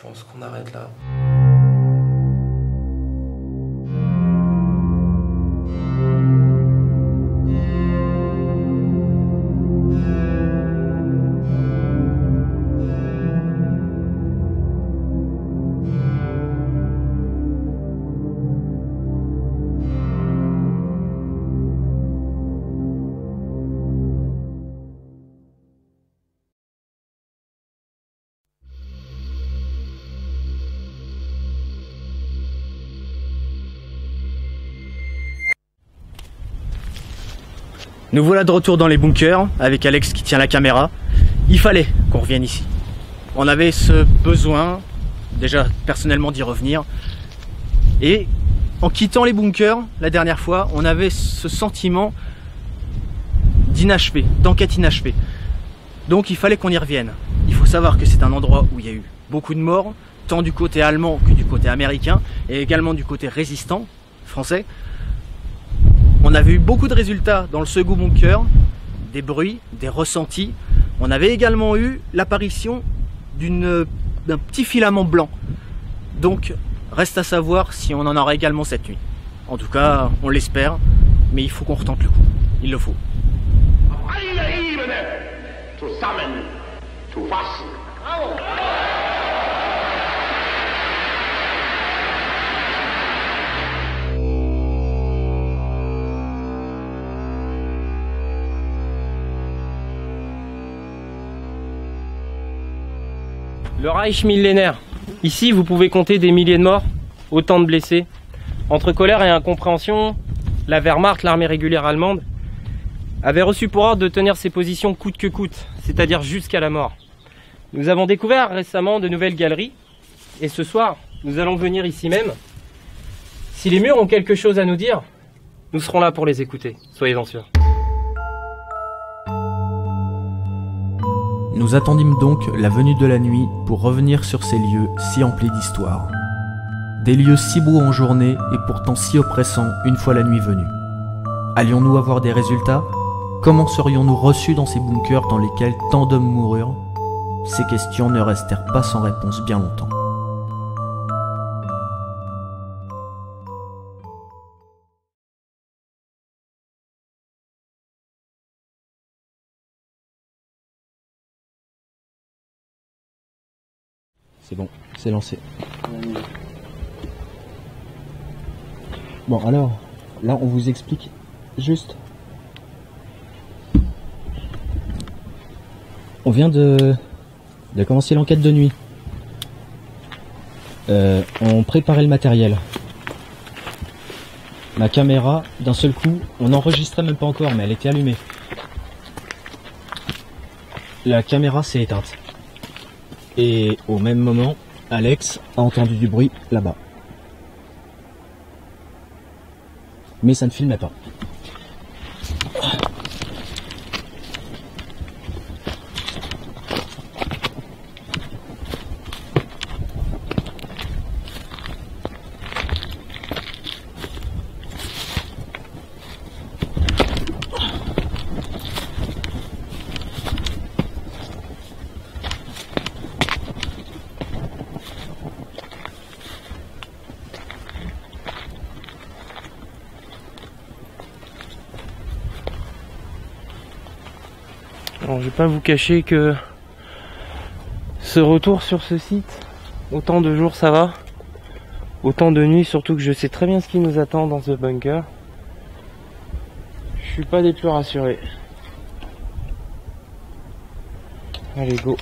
pense qu'on arrête là. Nous voilà de retour dans les bunkers avec Alex qui tient la caméra. Il fallait qu'on revienne ici. On avait ce besoin, déjà personnellement, d'y revenir. Et en quittant les bunkers la dernière fois, on avait ce sentiment d'inachevé, d'enquête inachevée. Donc il fallait qu'on y revienne. Il faut savoir que c'est un endroit où il y a eu beaucoup de morts, tant du côté allemand que du côté américain, et également du côté résistant français. On avait eu beaucoup de résultats dans le second bunker, des bruits, des ressentis. On avait également eu l'apparition d'un petit filament blanc. Donc, reste à savoir si on en aura également cette nuit. En tout cas, on l'espère, mais il faut qu'on retente le coup. Il le faut. Le Reich millénaire. Ici, vous pouvez compter des milliers de morts, autant de blessés. Entre colère et incompréhension, la Wehrmacht, l'armée régulière allemande, avait reçu pour ordre de tenir ses positions coûte que coûte, c'est-à-dire jusqu'à la mort. Nous avons découvert récemment de nouvelles galeries, et ce soir, nous allons venir ici même. Si les murs ont quelque chose à nous dire, nous serons là pour les écouter, soyez-en sûrs. Nous attendîmes donc la venue de la nuit pour revenir sur ces lieux si emplis d'histoire. Des lieux si beaux en journée et pourtant si oppressants une fois la nuit venue. Allions-nous avoir des résultats? Comment serions-nous reçus dans ces bunkers dans lesquels tant d'hommes moururent? Ces questions ne restèrent pas sans réponse bien longtemps. C'est bon, c'est lancé. Bon alors, là on vous explique juste. On vient de commencer l'enquête de nuit. On préparait le matériel. Ma caméra, d'un seul coup, on n'enregistrait même pas encore, mais elle était allumée. La caméra s'est éteinte. Et au même moment, Alex a entendu du bruit là-bas. Mais ça ne filmait pas. Alors, je vais pas vous cacher que ce retour sur ce site, autant de jours ça va, autant de nuits, surtout que je sais très bien ce qui nous attend dans ce bunker. Je suis pas des plus rassurés. Allez, go.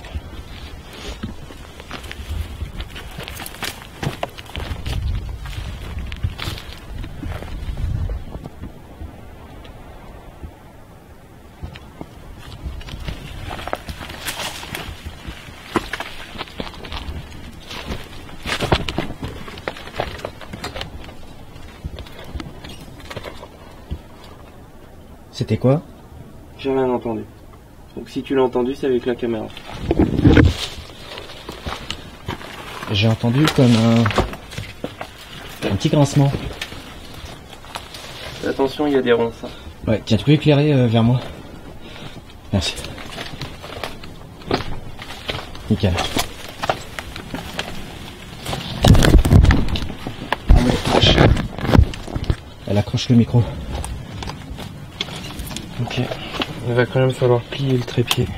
C'était quoi? J'ai rien entendu. Donc si tu l'as entendu, c'est avec la caméra. J'ai entendu comme un petit grincement. Attention, il y a des ronds, ça. Ouais, tiens, tu peux éclairer vers moi? Merci. Nickel. marche. Elle accroche le micro. Ok. Il va quand même falloir plier le trépied.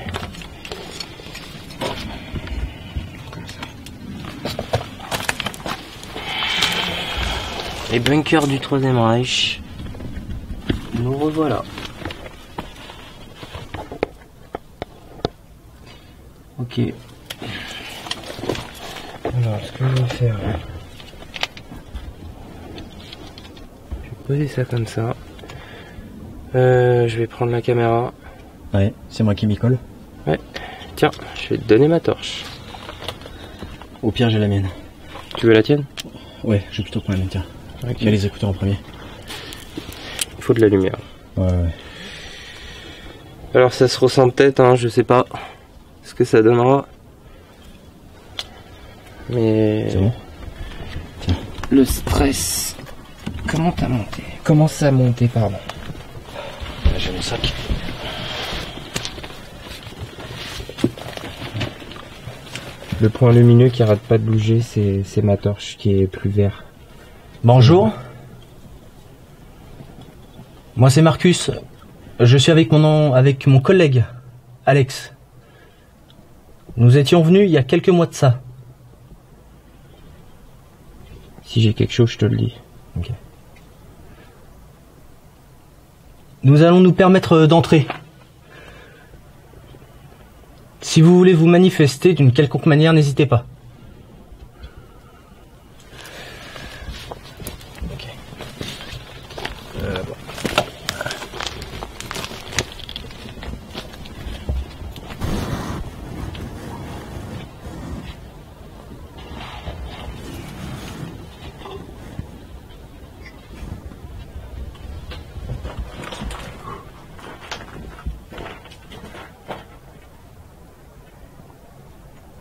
Les bunkers du Troisième Reich. Nous revoilà. Ok. Alors, ce que je vais faire, je vais poser ça comme ça. Je vais prendre la caméra. Ouais, c'est moi qui m'y colle. Ouais. Tiens, je vais te donner ma torche. Au pire, j'ai la mienne. Tu veux la tienne? Ouais, je vais plutôt prendre la mienne, tiens. Ok. Il y a les écouteurs en premier. Il faut de la lumière. Ouais. Alors ça se ressent peut-être, hein, je sais pas ce que ça donnera. Mais C'est bon. le stress. Comment t'as monté? Comment ça a monté, pardon? Là, j'ai mon sac. Le point lumineux qui arrête pas de bouger, c'est ma torche qui est plus vert. Bonjour. Moi, c'est Marcus. Je suis avec mon collègue, Alex. Nous étions venus il y a quelques mois de ça. Si j'ai quelque chose, je te le dis. Ok. Nous allons nous permettre d'entrer. Si vous voulez vous manifester d'une quelconque manière, n'hésitez pas. Ok. Bon.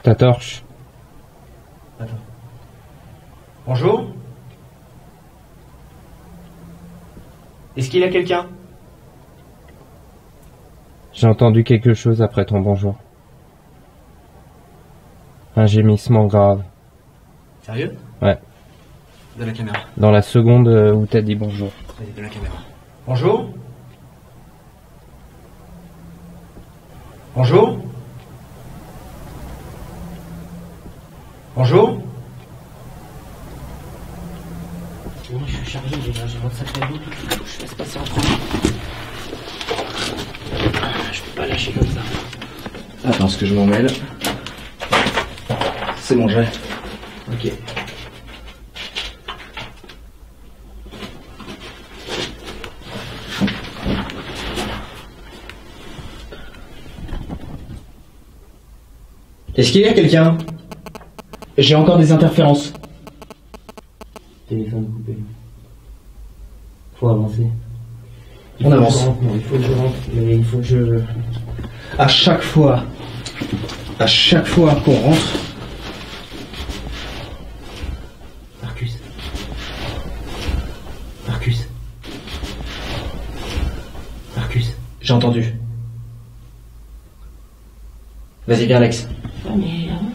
Ta torche. Attends. Bonjour. Est-ce qu'il y a quelqu'un? J'ai entendu quelque chose après ton bonjour. Un gémissement grave. Sérieux? Ouais. De la caméra. Dans la seconde où t'as dit bonjour. Vas-y, de la caméra. Bonjour. Bonjour. Bonjour. Moi je suis chargé, j'ai votre sac à dos, je laisse passer en premier. Je peux pas lâcher comme ça. Attends, ce que je m'en mêle. C'est mon jet. Ok. Est-ce qu'il y a quelqu'un? J'ai encore des interférences. Téléphone coupé. Faut avancer. On avance. Il faut que je rentre, mais il faut que je... À chaque fois qu'on rentre, Marcus. Marcus. Marcus. j'ai entendu. Vas-y, viens, Alex. Ah mais avance.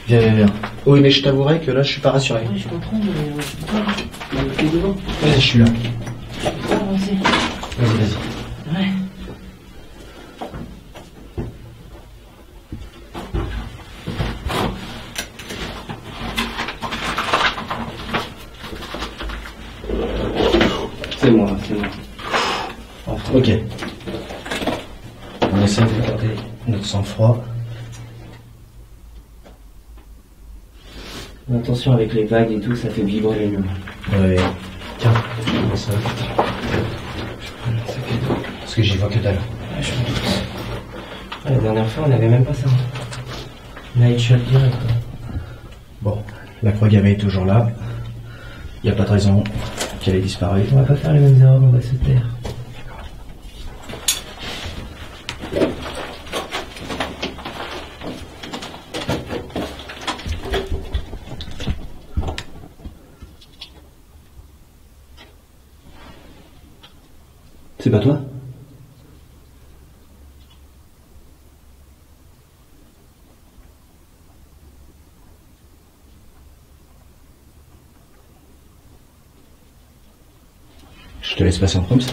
Viens. Oui, mais je t'avouerai que là, je suis pas rassuré. Ouais, je comprends, mais je peux pas. T'es devant. Vas-y, je suis là. Je peux pas avancer. Vas-y. Ouais. C'est moi. Enfin, ok. On essaie de garder notre sang-froid. Attention avec les vagues et tout, ça fait vibrer les murs. Ouais. Tiens, prends ça. Je prends mon sac à dos. Parce que j'y vois que dalle. Ouais, je me doute. La dernière fois, on n'avait même pas ça. Night shot direct. Bon, la croix gammée est toujours là. Il n'y a pas de raison qu'elle ait disparu. On va pas faire les mêmes erreurs, on va se taire. C'est pas toi? Je te laisse passer en premier.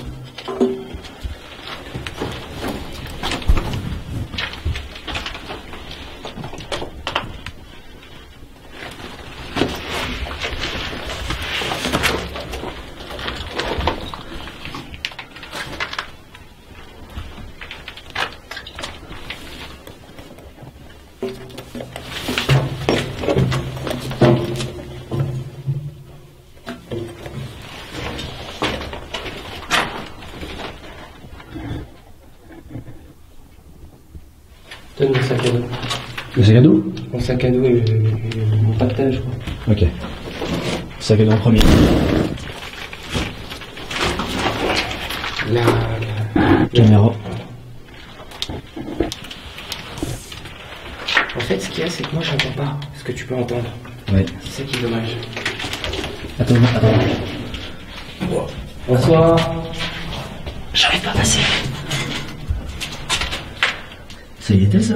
Donne mon sac à dos. Le sac à dos? Mon sac à dos et mon pactage, je crois. Ok. Sac à dos en premier. La Caméra. En fait, ce qu'il y a, c'est que moi, j'entends pas ce que tu peux entendre. Ouais. C'est ça qui est dommage. Attends. Bonsoir. J'arrive pas à passer. Ça y était, ça?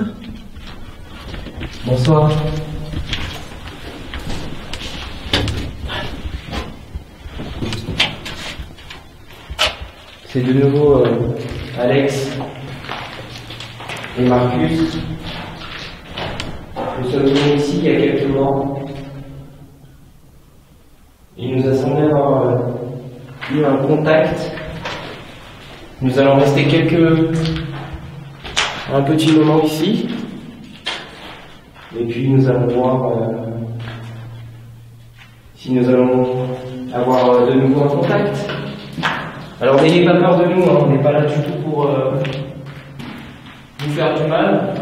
Bonsoir. C'est de nouveau Alex et Marcus. Nous sommes venus ici il y a quelques mois. Il nous a semblé avoir eu un contact. Nous allons rester un petit moment ici. Et puis nous allons voir si nous allons avoir de nouveau un contact. Alors n'ayez pas peur de nous, hein, on n'est pas là du tout pour vous faire du mal.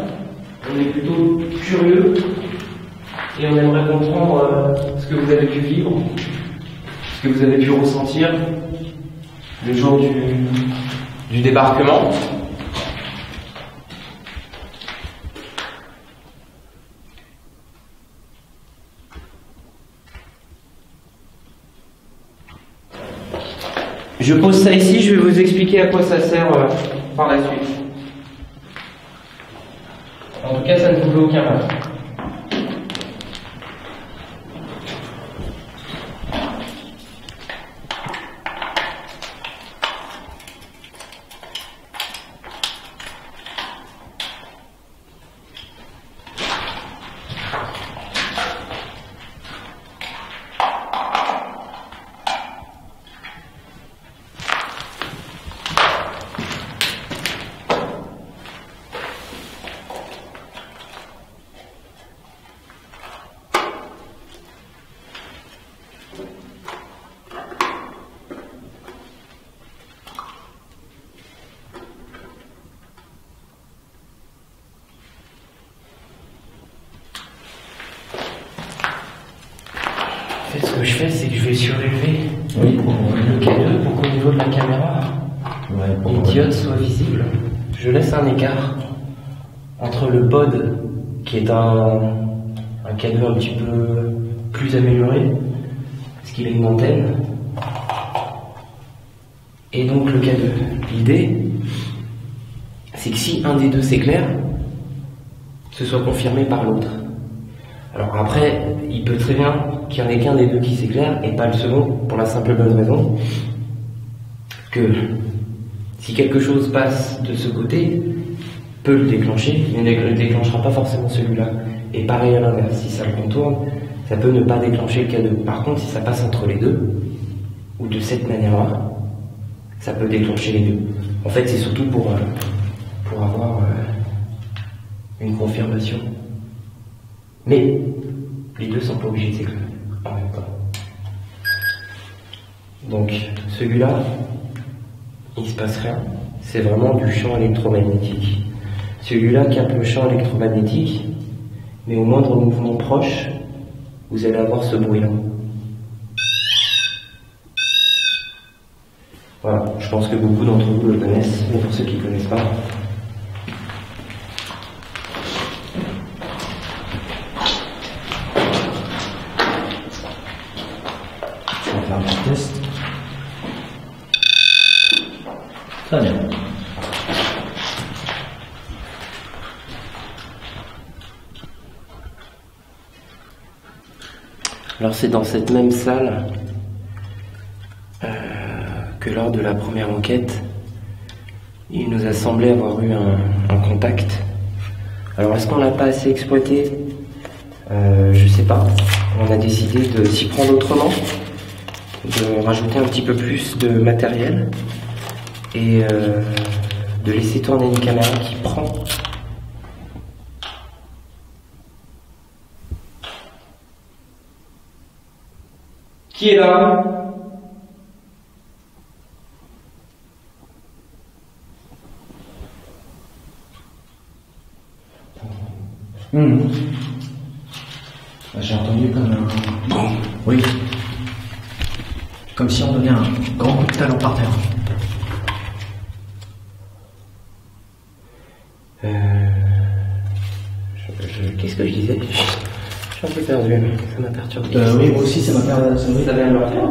On est plutôt curieux et on aimerait comprendre ce que vous avez pu vivre, ce que vous avez pu ressentir le jour du débarquement. Je pose ça ici, je vais vous expliquer à quoi ça sert par la suite. En tout cas, ça ne vous fait aucun mal. En fait, ce que je fais, c'est que je vais surélever le K2 pour qu'au niveau de la caméra, les diodes soient visibles. Je laisse un écart entre le pod, qui est un K2 un petit peu plus amélioré, parce qu'il a une antenne, et donc le K2. L'idée, c'est que si un des deux s'éclaire, ce soit confirmé par l'autre. Alors après, il peut très bien qu'il n'y en ait qu'un des deux qui s'éclaire et pas le second, pour la simple bonne raison que si quelque chose passe de ce côté, peut le déclencher, mais ne déclenchera pas forcément celui-là. Et pareil à l'inverse, si ça le contourne, ça peut ne pas déclencher le K2. Par contre, si ça passe entre les deux, ou de cette manière-là, ça peut déclencher les deux. En fait, c'est surtout pour avoir une confirmation. Mais les deux sont pas obligés de s'éclairer en même temps. Donc celui-là, il se passe rien. C'est vraiment du champ électromagnétique. Celui-là capte le champ électromagnétique, mais au moindre mouvement proche, vous allez avoir ce bruit-là. Voilà, je pense que beaucoup d'entre vous le connaissent, mais pour ceux qui ne connaissent pas, on va faire un petit test. Très bien. alors c'est dans cette même salle que lors de la première enquête, il nous a semblé avoir eu un contact. Alors est-ce qu'on l'a pas assez exploité? Je sais pas. On a décidé de s'y prendre autrement, de rajouter un petit peu plus de matériel et de laisser tourner une caméra qui prend. Qui est là? J'ai entendu comme un... Oui. Comme si on donnait un grand coup de talon par terre. Qu'est-ce que je disais? Je suis un peu perdu, mais ça m'a perturbé. Oui, moi aussi, ça m'a perdu. Vous avez un marqueur?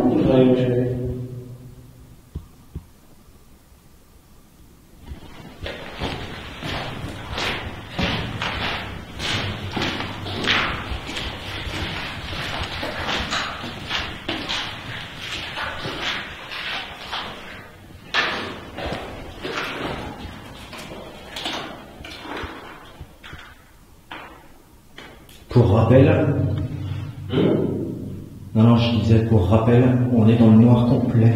Pour rappel... Non, je disais pour rappel, on est dans le noir complet.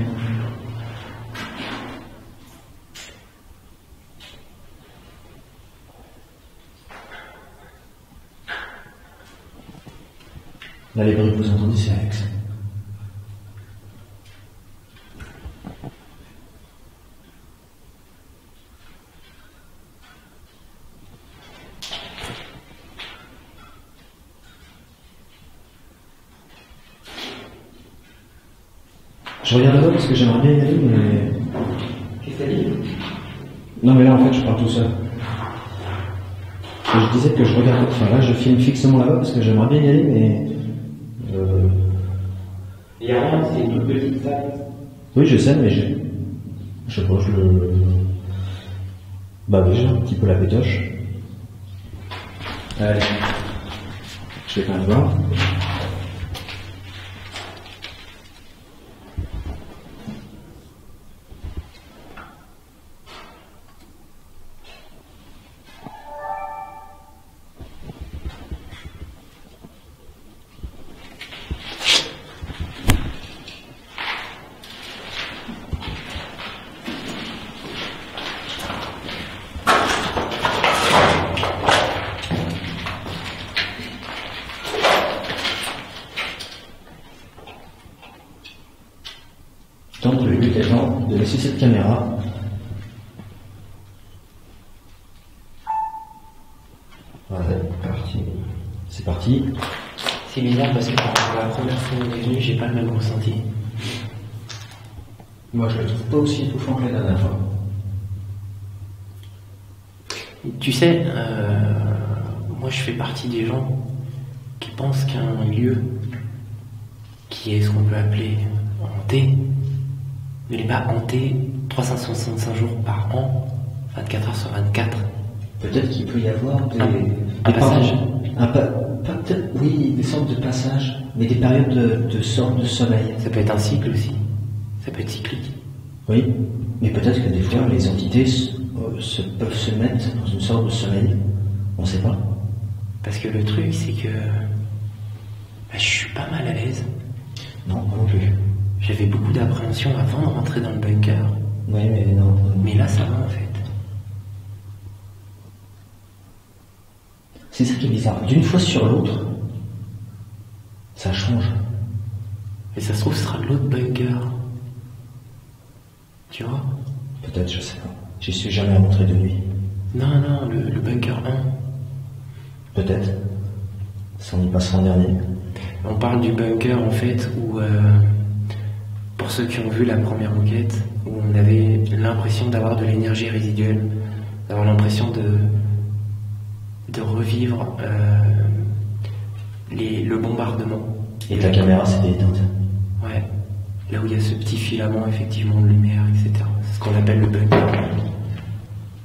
Là, les bruits que vous entendez, c'est Alex. Je regarde là parce que j'aimerais bien y aller, mais... Qu'est-ce que t'as dit? Non, mais là, en fait, je parle tout seul. Je disais que je regarde... Enfin, là, je filme fixement là-bas parce que j'aimerais bien y aller, mais... Il n'y a rien, c'est une petite salle. Oui, je sais, mais je sais pas, je le... Bah oui, j'ai un petit peu la pétoche. Allez. Je vais quand même voir. Donc le but étant de laisser cette caméra voilà, c'est parti. C'est bizarre parce que pour la première fois où on est venu, j'ai pas le même ressenti. Moi je le trouve pas aussi étouffant que la dernière fois. Tu sais, moi je fais partie des gens qui pensent qu'un lieu qui est ce qu'on peut appeler hanté ne l'est pas hanté 365 jours par an, 24 heures sur 24. Peut-être qu'il peut y avoir un passage. Peut-être, oui, des sortes de passages, mais des périodes de sortes de sommeil. Ça peut être un cycle aussi. Ça peut être cyclique. Oui, mais peut-être que des fois les entités peuvent se mettre dans une sorte de sommeil. On ne sait pas. Parce que le truc, c'est que je suis pas mal à l'aise. Non, moi non plus. J'avais beaucoup d'appréhension avant de rentrer dans le bunker. Oui, mais non. Mais là, ça va en fait. C'est ça qui est bizarre. D'une fois sur l'autre, ça change. Et ça se trouve, ce sera l'autre bunker. Tu vois? Peut-être, je sais pas. J'y suis jamais rentré de nuit. Non, le bunker 1. Peut-être. Ça, on y passera en dernier. On parle du bunker en fait où, pour ceux qui ont vu la première enquête, où on avait l'impression d'avoir de l'énergie résiduelle, d'avoir l'impression de revivre le bombardement. Et ta caméra s'était éteinte. Ouais. Là où il y a ce petit filament effectivement de lumière, etc. C'est ce qu'on appelle le bunker.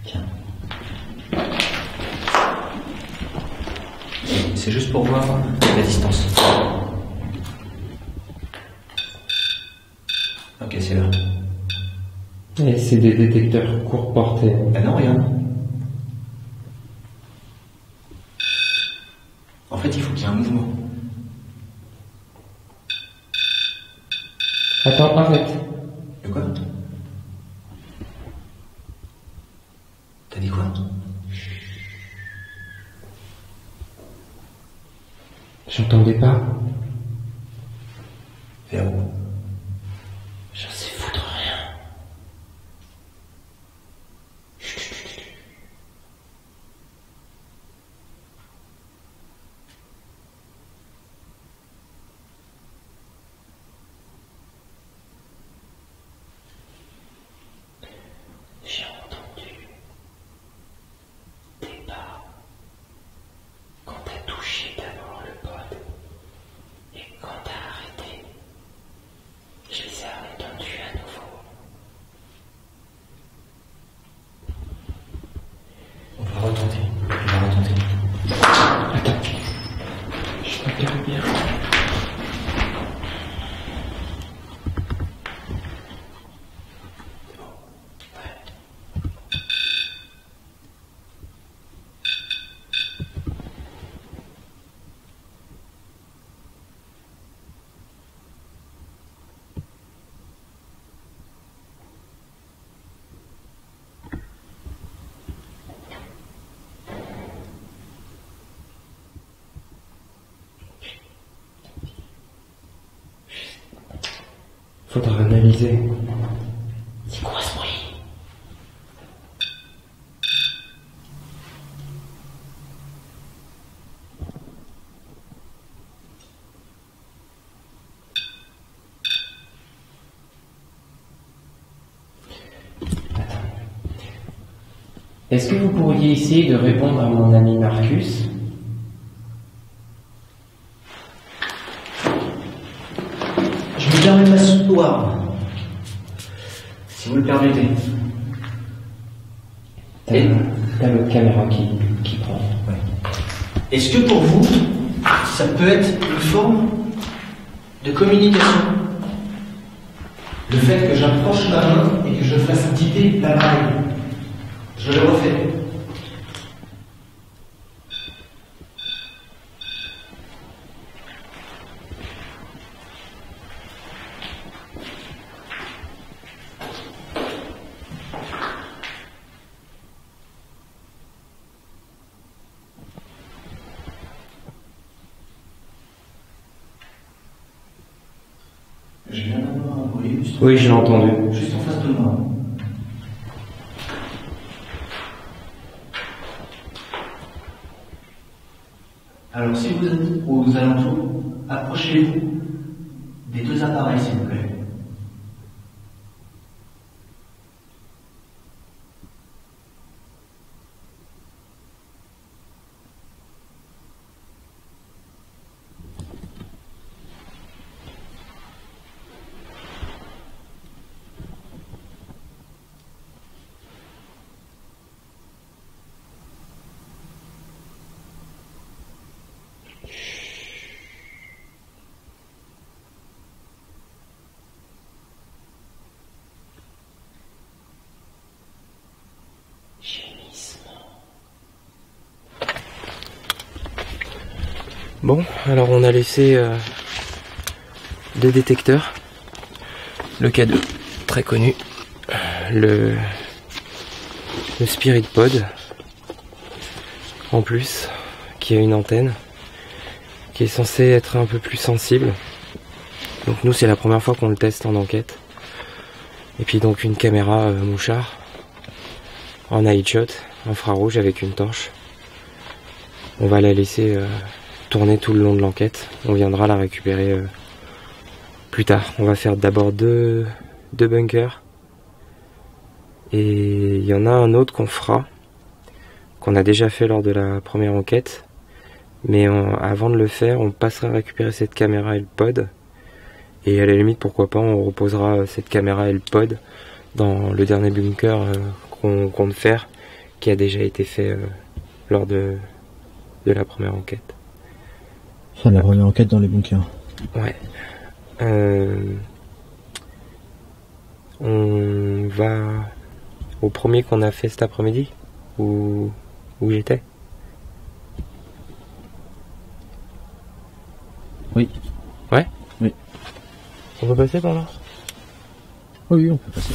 Tiens. C'est juste pour voir la distance. Ok, c'est là. c'est des détecteurs courte portée. Ben non, regarde. En fait, il faut qu'il y ait un mouvement. Attends, arrête. De quoi? T'as dit quoi? J'entendais pas. Vers où? J'en sais foutre rien. J'ai entendu des pas quand t'as touché d'abord le pod et quand t'as arrêté, je les ai entendus à nouveau. On va retenter. On va retenter. Attends, je regarde bien. Faudra analyser. C'est quoi ce bruit? Est-ce que vous pourriez essayer de répondre à mon ami Marcus? Je me permets de m'asseoir. Si vous le permettez. T'as l'autre caméra qui prend. Ouais. Est-ce que pour vous, ça peut être une forme de communication? Le fait que j'approche ma main et que je fasse guider l'appareil. Je le refais. Je viens d'avoir un bruit. Oui, je l'ai entendu. Juste en face de moi. Alors, si vous êtes aux alentours, approchez-vous des deux appareils, s'il vous plaît. Bon, alors on a laissé deux détecteurs. Le K2, très connu. Le Spirit Pod, en plus, qui a une antenne, qui est censée être un peu plus sensible. Donc nous, c'est la première fois qu'on le teste en enquête. Et puis donc une caméra mouchard, en night shot, infrarouge avec une torche. On va la laisser tourner tout le long de l'enquête. On viendra la récupérer plus tard. On va faire d'abord deux bunkers. Et il y en a un autre qu'on fera, qu'on a déjà fait lors de la première enquête. Mais avant de le faire, on passera à récupérer cette caméra et le pod. Et à la limite, pourquoi pas, on reposera cette caméra et le pod dans le dernier bunker qu'on compte faire, qui a déjà été fait lors de la première enquête. Enfin, la première enquête dans les bunkers. Ouais. On va Au premier qu'on a fait cet après-midi, où j'étais. Oui. Ouais? Oui. On peut passer par là? Oui, on peut passer.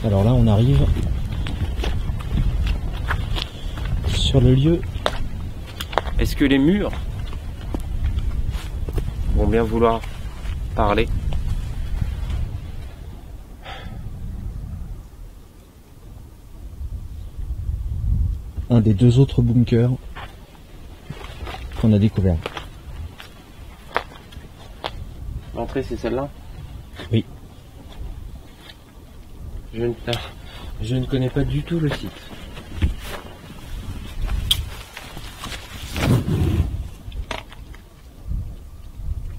Alors là, on arrive sur le lieu. Est-ce que les murs vont bien vouloir parler? Un des 2 autres bunkers qu'on a découvert. L'entrée, c'est celle-là? Oui. Je ne connais pas du tout le site.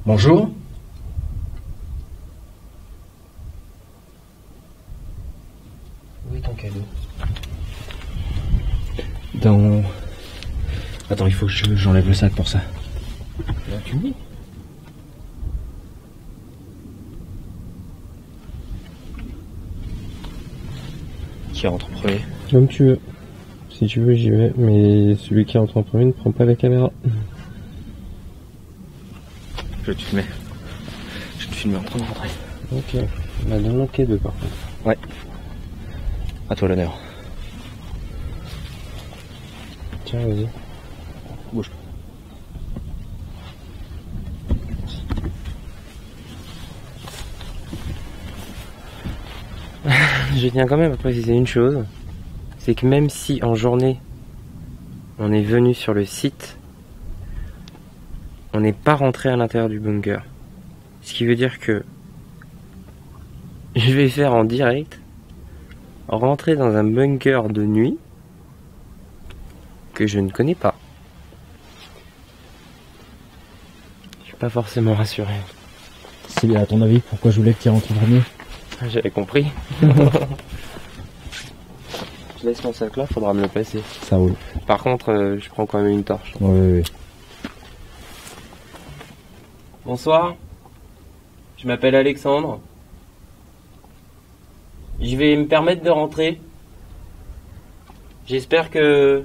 Bonjour. Où est ton cadeau? Dans... Attends, il faut que j'enlève le sac pour ça. Là, tu me dis. Qui rentre en premier? Comme tu veux. Si tu veux, j'y vais. Mais celui qui rentre en premier ne prend pas la caméra. Je vais te filmer. Je vais te filmer en train de rentrer. Ok. Bah, donne-moi le cadeau, par contre. Ouais. À toi l'honneur. Tiens, vas-y. Bouge. Je tiens quand même à préciser une chose. C'est que même si en journée, on est venu sur le site, on n'est pas rentré à l'intérieur du bunker. Ce qui veut dire que je vais faire en direct rentrer dans un bunker de nuit que je ne connais pas. Je suis pas forcément rassuré. C'est à ton avis pourquoi je voulais que tu rentres en premier? J'avais compris. Je laisse mon sac là, faudra me le passer. Ça roule. Par contre, je prends quand même une torche. Oui. Bonsoir, je m'appelle Alexandre. Je vais me permettre de rentrer. J'espère que...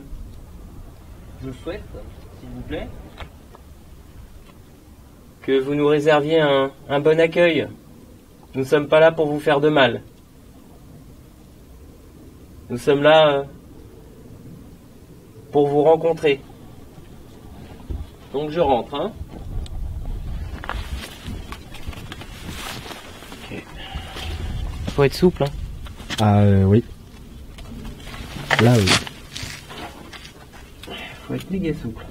Je souhaite, s'il vous plaît, que vous nous réserviez un bon accueil. Nous ne sommes pas là pour vous faire de mal. Nous sommes là pour vous rencontrer. Donc je rentre, hein. Faut être souple, hein. Ah oui. Là oui. Faut être méga souple.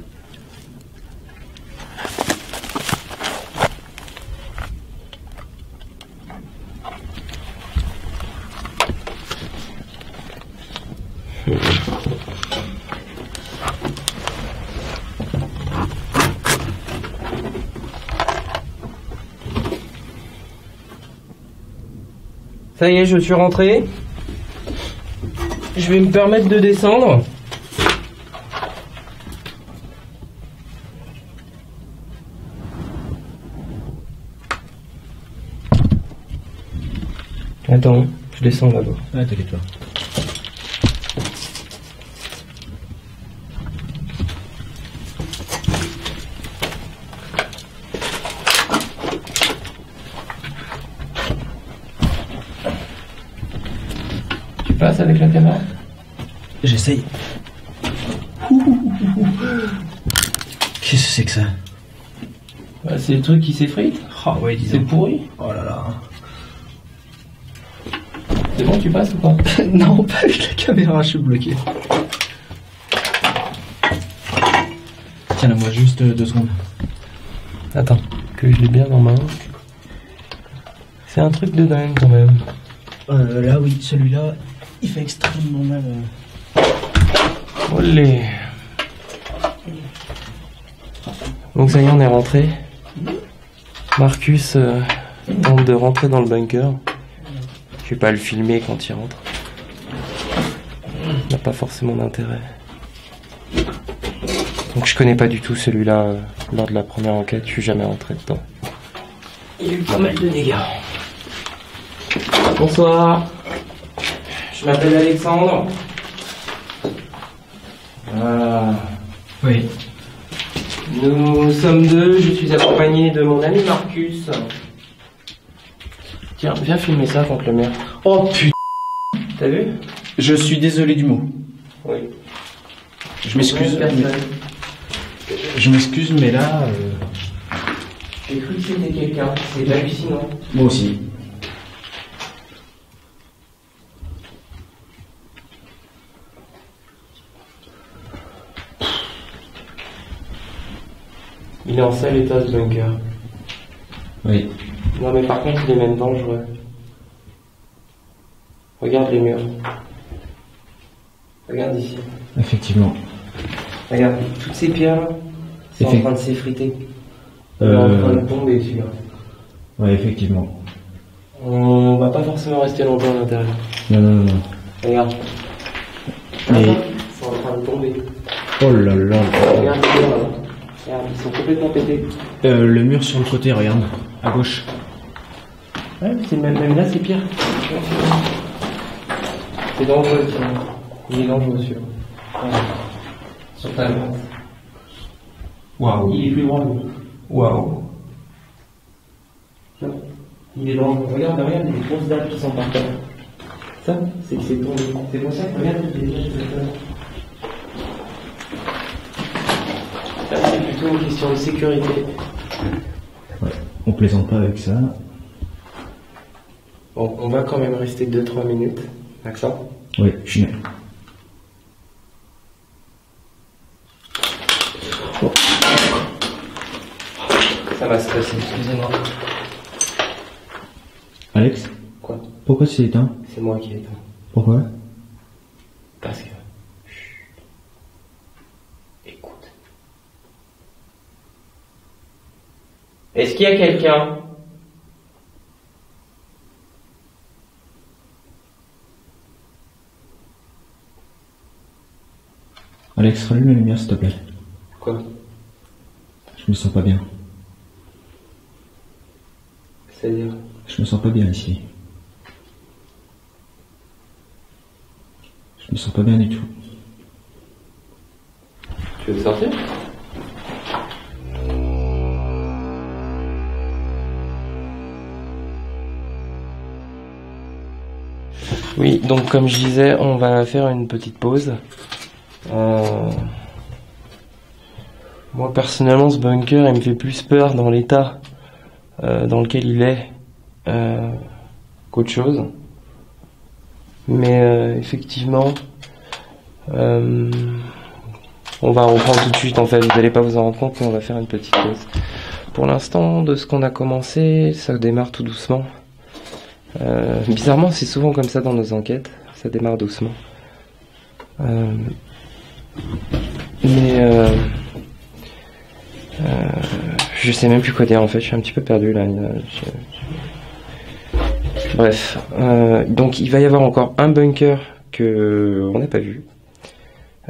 Ça y est, je suis rentré. Je vais me permettre de descendre. Attends, je descends d'abord. Ah, t'inquiète pas. Tu passes avec la caméra? J'essaye. Qu'est-ce que c'est que ça? Bah, c'est le truc qui s'effrite. Ah ouais, dis C'est donc. pourri. Oh là là. C'est bon, tu passes ou pas? Non, pas avec la caméra, je suis bloqué. Tiens, moi juste 2 secondes. Attends, que je l'ai bien en main. C'est un truc de dingue quand même. Là oui, celui-là, il fait extrêmement mal. Olé. Donc ça y est, on est rentré. Marcus tente de rentrer dans le bunker. Je vais pas le filmer quand il rentre. Il n'a pas forcément d'intérêt. Donc je connais pas du tout celui-là. Lors de la première enquête, je suis jamais rentré dedans. Il y a eu pas mal de dégâts. Bonsoir. Je m'appelle Alexandre. Oui. Nous sommes deux, je suis accompagné de mon ami Marcus. Tiens, viens filmer ça contre le mur. Oh putain. T'as vu? Je suis désolé du mot. Oui. Je m'excuse. Je m'excuse, mais là... J'ai cru que c'était quelqu'un, c'est hallucinant. Moi aussi. Il est en sale état ce bunker. Oui. Non mais par contre il est même dangereux. Regarde les murs. Regarde ici. Effectivement. Regarde, toutes ces pierres là, sont en train de s'effriter. Il est en train de tomber celui-là. Ouais, effectivement. On va pas forcément rester longtemps à l'intérieur. Non. Regarde. Mais... C'est en train de tomber. Oh là là. Regarde les murs là. Regarde, ils sont complètement pétés. Le mur sur le côté, regarde. À gauche. Ouais, c'est même là c'est pire. C'est dangereux celui-là. Il est dangereux celui-là. Ouais. Sur ta droite. Waouh. Il est plus droit lui. Waouh. Non. Il est dangereux. Regarde derrière, il y a des grosses dalles qui sont par terre. Ça, c'est tombé. C'est pour ça que regarde, il y a des dalles de terre. Là, c'est plutôt une question de sécurité. Ouais, on plaisante pas avec ça. Bon, on va quand même rester 2-3 minutes. Accent? Oui, je suis... Oh. Ça va se passer, excusez-moi. Alex? Quoi? Pourquoi c'est éteint? C'est moi qui ai éteint. Pourquoi? Parce que... Chut. Écoute. Est-ce qu'il y a quelqu'un? Alex, rallume la lumière s'il te plaît. Quoi? Je me sens pas bien. C'est-à-dire? Je me sens pas bien ici. Je me sens pas bien du tout. Tu veux te sortir? Oui, donc comme je disais, on va faire une petite pause. Moi personnellement, ce bunker, il me fait plus peur dans l'état dans lequel il est qu'autre chose. Mais effectivement, on va reprendre tout de suite. En fait, vous n'allez pas vous en rendre compte, mais on va faire une petite pause. Pour l'instant, de ce qu'on a commencé, ça démarre tout doucement. Bizarrement, c'est souvent comme ça dans nos enquêtes. Ça démarre doucement. Je sais même plus quoi dire en fait, je suis un petit peu perdu là. Bref, donc il va y avoir encore un bunker que on n'a pas vu,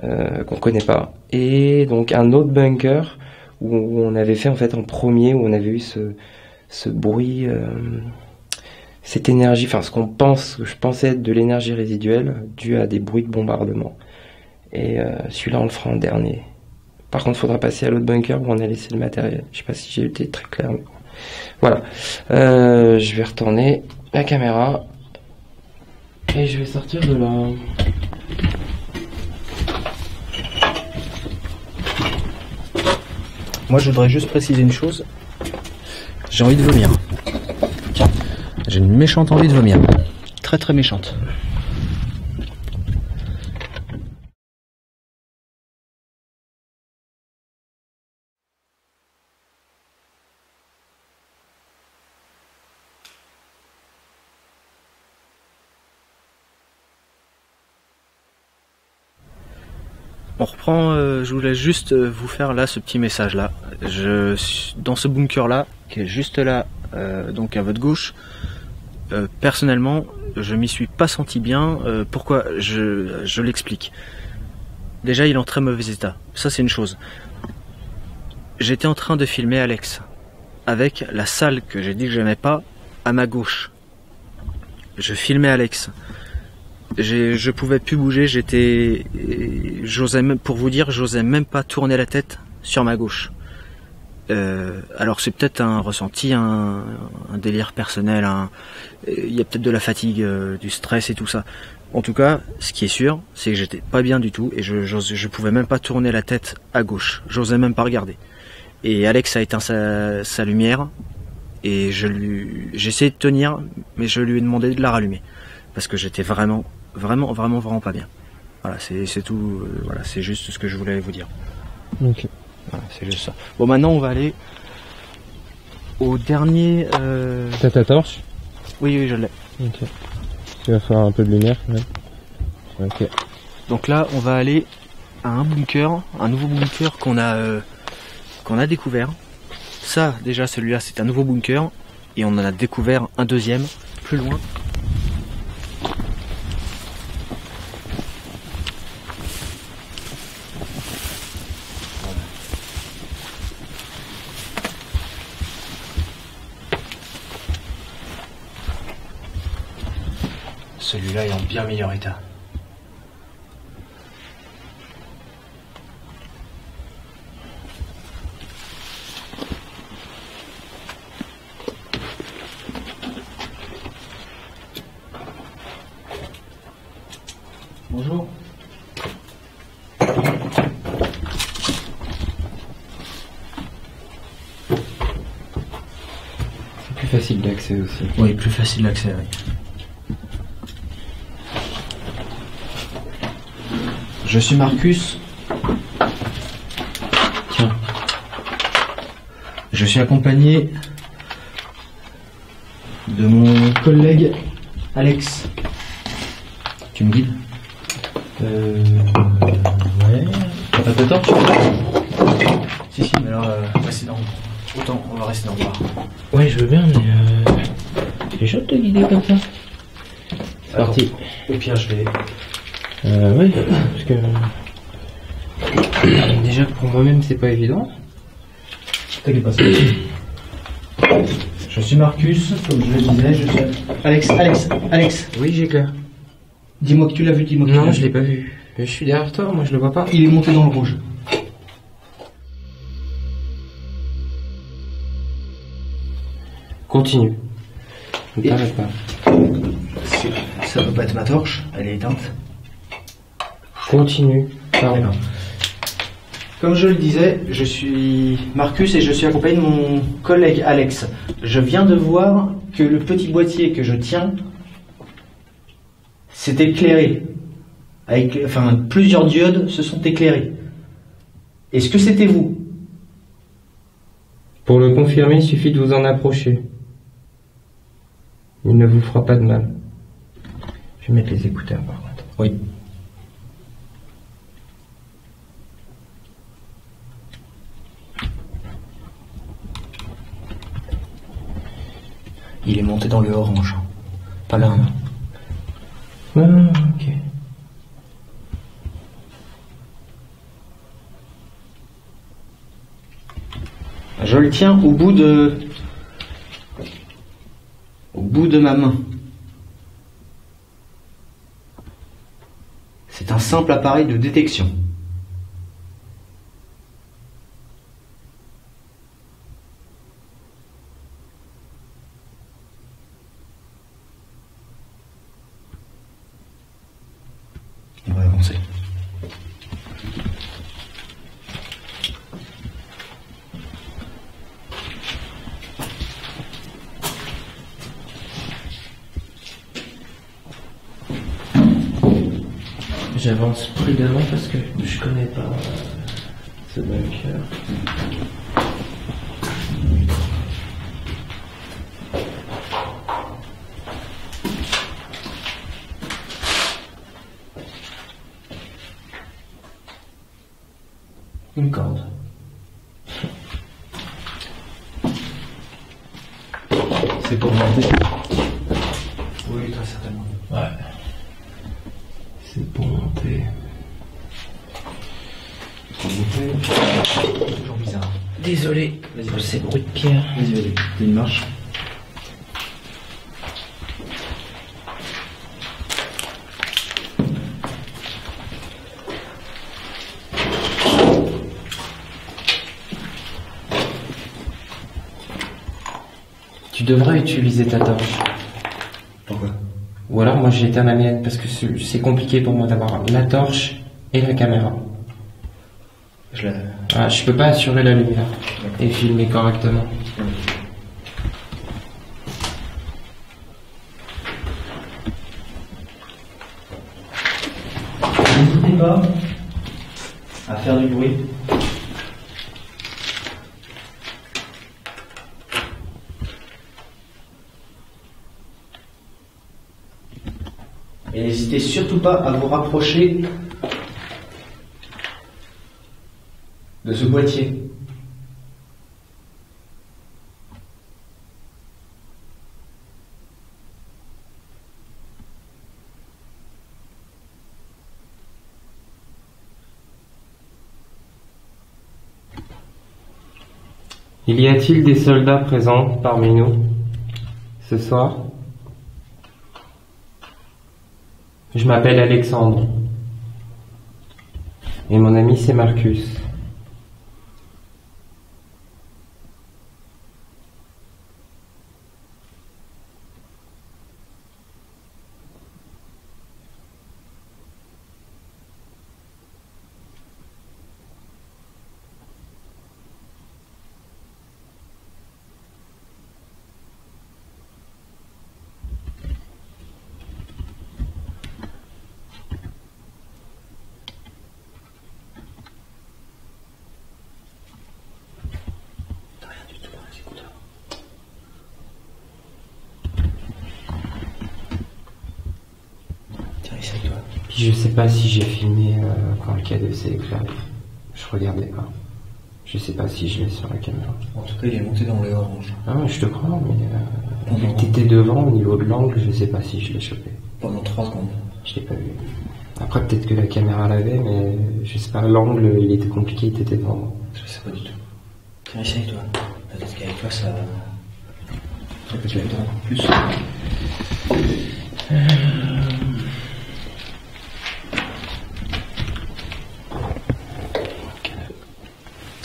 qu'on connaît pas, et donc un autre bunker où on avait fait en fait en premier, où on avait eu ce bruit, cette énergie, enfin ce que je pensais être de l'énergie résiduelle due à des bruits de bombardement. Et celui-là on le fera en dernier. Par contre, il faudra passer à l'autre bunker où on a laissé le matériel. Je sais pas si j'ai été très clair. Mais... Voilà. Je vais retourner la caméra. Et je vais sortir de là. Moi, je voudrais juste préciser une chose. J'ai envie de vomir. Tiens, j'ai une méchante envie de vomir. Très très méchante. On reprend, je voulais juste vous faire là ce petit message là. Dans ce bunker là, qui est juste là, donc à votre gauche, personnellement, je m'y suis pas senti bien. Pourquoi? Je l'explique. Déjà, il est en très mauvais état. Ça, c'est une chose. J'étais en train de filmer Alex avec la salle que j'ai dit que j'aimais pas à ma gauche. je filmais Alex. Je pouvais plus bouger, pour vous dire, j'osais même pas tourner la tête sur ma gauche. Alors c'est peut-être un ressenti, un délire personnel, il y a peut-être de la fatigue, du stress et tout ça. En tout cas, ce qui est sûr, c'est que j'étais pas bien du tout et je pouvais même pas tourner la tête à gauche. J'osais même pas regarder. Et Alex a éteint sa lumière et j'essayais de tenir, mais je lui ai demandé de la rallumer parce que j'étais vraiment pas bien. Voilà, c'est tout. Voilà, c'est juste ce que je voulais vous dire. Ok. Voilà, c'est juste ça. Bon, maintenant on va aller au dernier. T'as ta torche? Oui, je l'ai. Ok. Tu vas faire un peu de lumière quand même. Ok. Donc là, on va aller à un bunker, un nouveau bunker qu'on a découvert. Ça, déjà, celui-là, c'est un nouveau bunker, et on en a découvert un deuxième plus loin. Celui-là est en bien meilleur état. Bonjour. C'est plus facile d'accès aussi. Oui, plus facile d'accès, oui. Je suis Marcus. Tiens. Je suis accompagné de mon collègue Alex. Tu me guides? Ouais. T'as pas de torche? Si, mais alors, restez dans le noir. Autant, on va rester dans le noir. Ouais, je veux bien, mais c'est chaud de te guider comme ça. C'est parti. Au pire, je vais... Oui, parce que déjà pour moi-même c'est pas évident. T'inquiète pas, je suis Marcus, comme je le disais, je suis... Alex. Oui, j'ai clair. Dis-moi que tu l'as vu, dis-moi que Non, je l'ai pas vu. Je suis derrière toi, moi je le vois pas. Il est monté dans le rouge. Continue. Ne t'arrête pas. Ça peut pas être ma torche, elle est éteinte. Continue. Pardon. Comme je le disais, je suis Marcus et je suis accompagné de mon collègue Alex. Je viens de voir que le petit boîtier que je tiens s'est éclairé. Plusieurs diodes se sont éclairées. Est-ce que c'était vous? Pour le confirmer, il suffit de vous en approcher. Il ne vous fera pas de mal. Je vais mettre les écouteurs par contre. Oui. Il est monté dans le orange. Pas là. Ah, ok. Je le tiens au bout de ma main. C'est un simple appareil de détection. On va avancer. J'avance prudemment parce que je connais pas ce bunker. Une corde. C'est pour monter. Oui, très certainement. Ouais. C'est pour monter. Toujours bizarre. Désolé pour ces bruits de pierre. Vas-y, fais une marche. Tu devrais utiliser ta torche. Pourquoi? Ou alors moi j'ai éteint la mienne parce que c'est compliqué pour moi d'avoir la torche et la caméra. Je peux pas assurer la lumière et filmer correctement. N'hésitez pas à faire du bruit. Et n'hésitez surtout pas à vous rapprocher de ce boîtier. Y a-t-il des soldats présents parmi nous ce soir? Je m'appelle Alexandre et mon ami c'est Marcus. Puis je sais pas si j'ai filmé quand le cadeau s'est éclairé. Je regardais pas. Je sais pas si je l'ai sur la caméra. En tout cas, il est monté dans les oranges. Ah, je te crois, mais vu que t'étais devant au niveau de l'angle, je sais pas si je l'ai chopé. Pendant 3 secondes. Je l'ai pas vu. Après, peut-être que la caméra l'avait, mais je sais pas, l'angle, il était compliqué, t'étais devant moi. Je sais pas du tout. Tiens, essaye-toi. Peut-être qu'avec toi, ça peut être encore plus.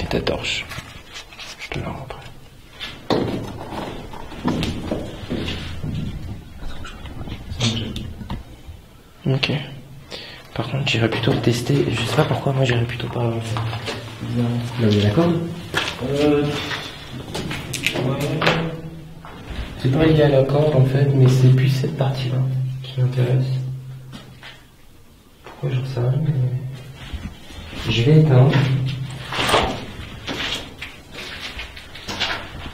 Et ta torche. Je te la montre. Ok. Par contre, j'irais plutôt tester. Je sais pas pourquoi, moi j'irais plutôt pas. Là, on est d'accord? Ouais. C'est pas lié à la corde en fait, mais c'est plus cette partie-là qui m'intéresse. Pourquoi j'en sais rien, mais... Je vais éteindre.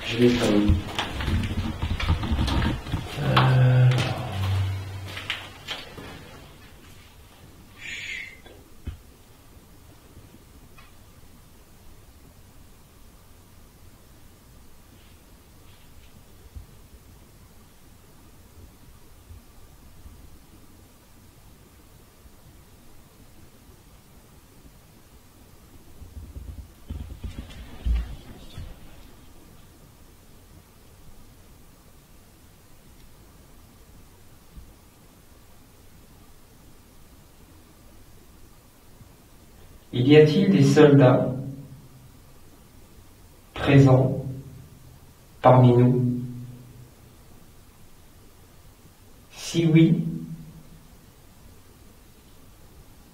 Je vais éteindre. Y a-t-il des soldats présents parmi nous? Si oui,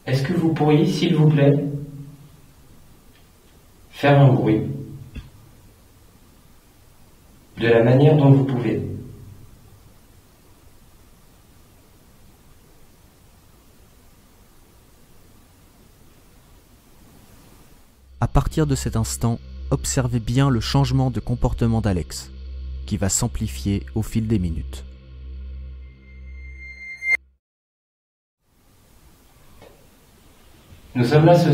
est-ce que vous pourriez, s'il vous plaît, faire un bruit de la manière dont vous pouvez? À partir de cet instant, observez bien le changement de comportement d'Alex, qui va s'amplifier au fil des minutes. Nous sommes là ce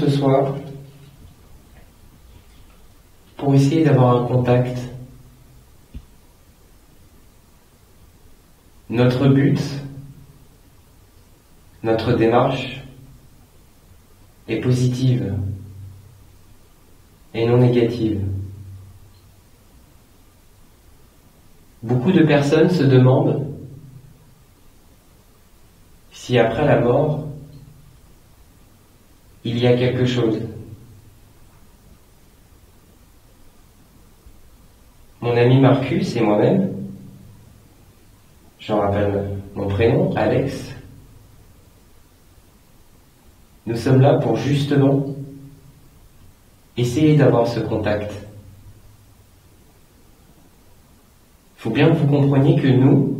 soir pour essayer d'avoir un contact. Notre but, notre démarche est positive et non négative. Beaucoup de personnes se demandent si après la mort, il y a quelque chose. Mon ami Marcus et moi-même, j'en rappelle mon prénom, Alex, nous sommes là pour justement essayer d'avoir ce contact. Il faut bien que vous compreniez que nous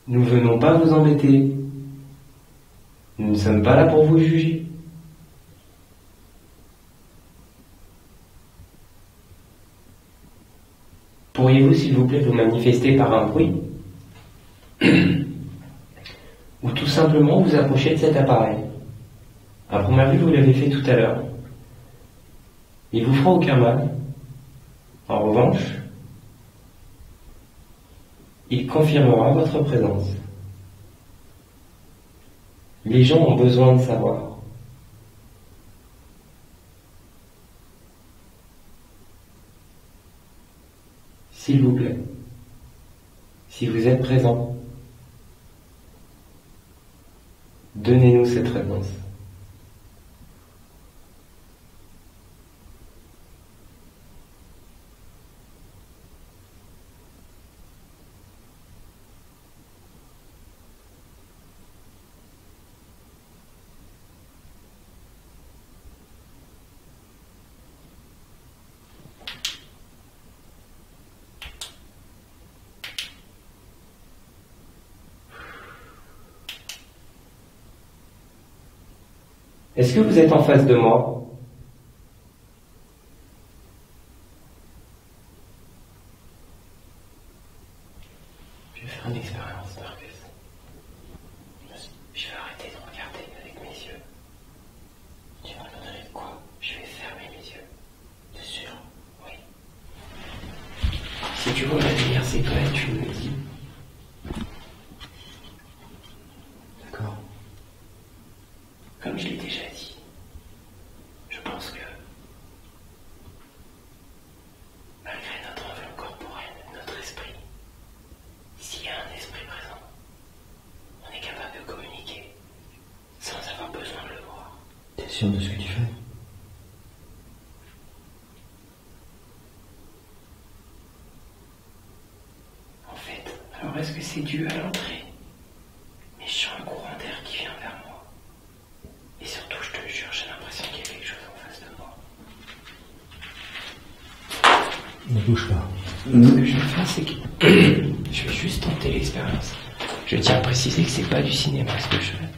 ne venons pas vous embêter. Nous ne sommes pas là pour vous juger. Pourriez-vous, s'il vous plaît, vous manifester par un bruit ou tout simplement vous approcher de cet appareil? À première vue, vous l'avez fait tout à l'heure. Il vous fera aucun mal. En revanche, il confirmera votre présence. Les gens ont besoin de savoir. S'il vous plaît, si vous êtes présent, donnez-nous cette réponse. Est-ce que vous êtes en face de moi? Je vais faire une expérience, Marcus. Je vais arrêter de regarder avec mes yeux. Tu vas me demander quoi? Je vais fermer mes yeux. T'es sûr? Oui. Si tu vois l'avenir, c'est toi et tu me le dis. D'accord. Comme je l'ai déjà dit, je pense que malgré notre enveloppe corporelle, notre esprit, s'il y a un esprit présent, on est capable de communiquer sans avoir besoin de le voir. T'es sûr de ce que tu fais? En fait, alors est-ce que c'est dû à l'entrée? Mais je sens un courant d'air qui vient vers moi. Et surtout, je te jure, j'ai l'impression qu'il y a quelque chose en face de moi. Ne bouge pas. Ce que je vais faire, c'est que je vais juste tenter l'expérience. Je tiens à préciser que c'est pas du cinéma ce que je fais.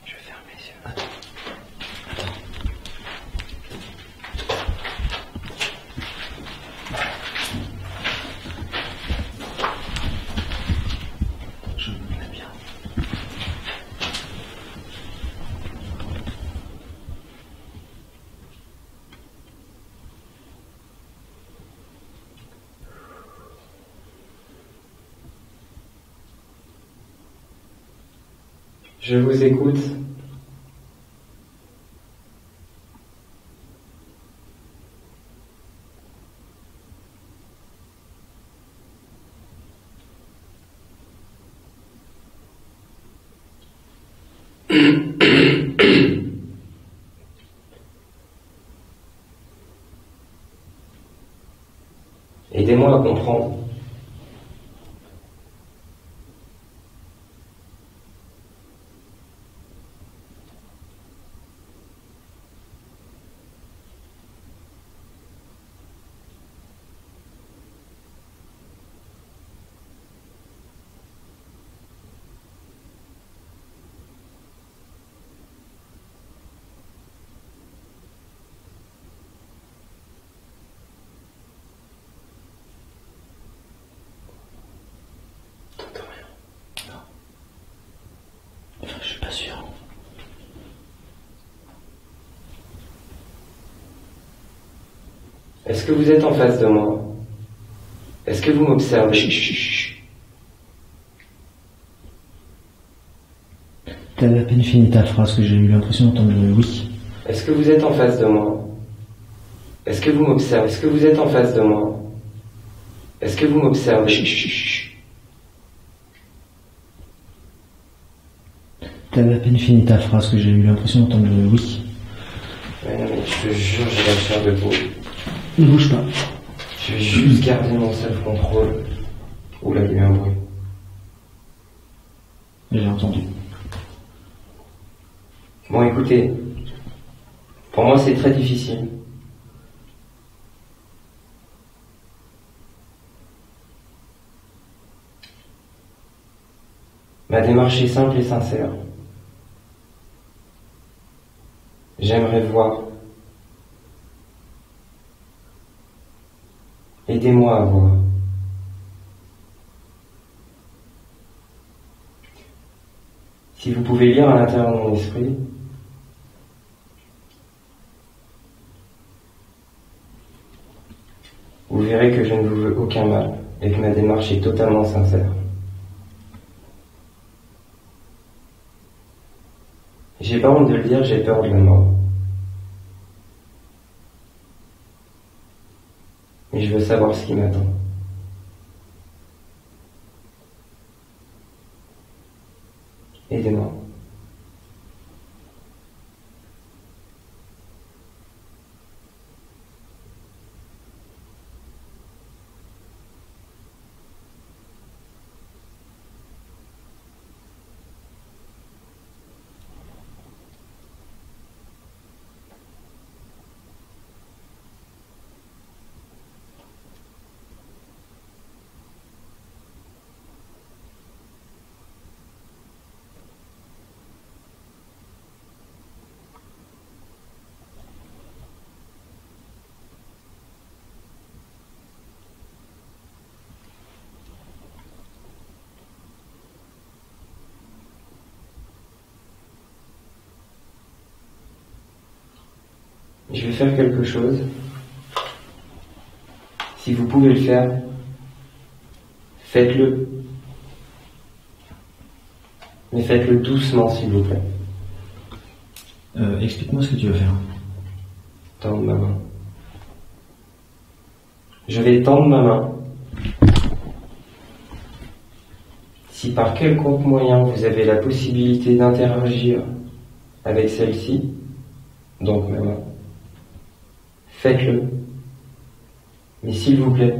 Je ferme mes yeux. Attends. Je me mets bien. Je vous écoute. Aidez-moi à comprendre. Je suis pas sûr. Est-ce que vous êtes en face de moi? Est-ce que vous m'observez? Chut. T'as à peine fini ta phrase que j'ai eu l'impression d'entendre le oui. Est-ce que vous êtes en face de moi? Est-ce que vous m'observez? Est-ce que vous êtes en face de moi? Est-ce que vous m'observez? Chut, chut, chut. T'avais à peine fini ta phrase que j'ai eu l'impression d'entendre le oui. Ouais, non, mais je te jure, j'ai la chair de peau. Ne bouge pas. Je vais juste garder mon self-control. Oula, il y a eu un bruit. J'ai entendu. Bon, écoutez, pour moi c'est très difficile. Ma démarche est simple et sincère. J'aimerais voir. Aidez-moi à voir. Si vous pouvez lire à l'intérieur de mon esprit, vous verrez que je ne vous veux aucun mal et que ma démarche est totalement sincère. J'ai pas honte de le dire, j'ai peur de la mort. Mais je veux savoir ce qui m'attend. Aidez-moi. Je vais faire quelque chose. Si vous pouvez le faire, faites-le. Mais faites-le doucement, s'il vous plaît. Explique-moi ce que tu veux faire. Tendre ma main. Je vais tendre ma main. Si par quelconque moyen vous avez la possibilité d'interagir avec celle-ci, donc ma main, faites-le. Mais s'il vous plaît,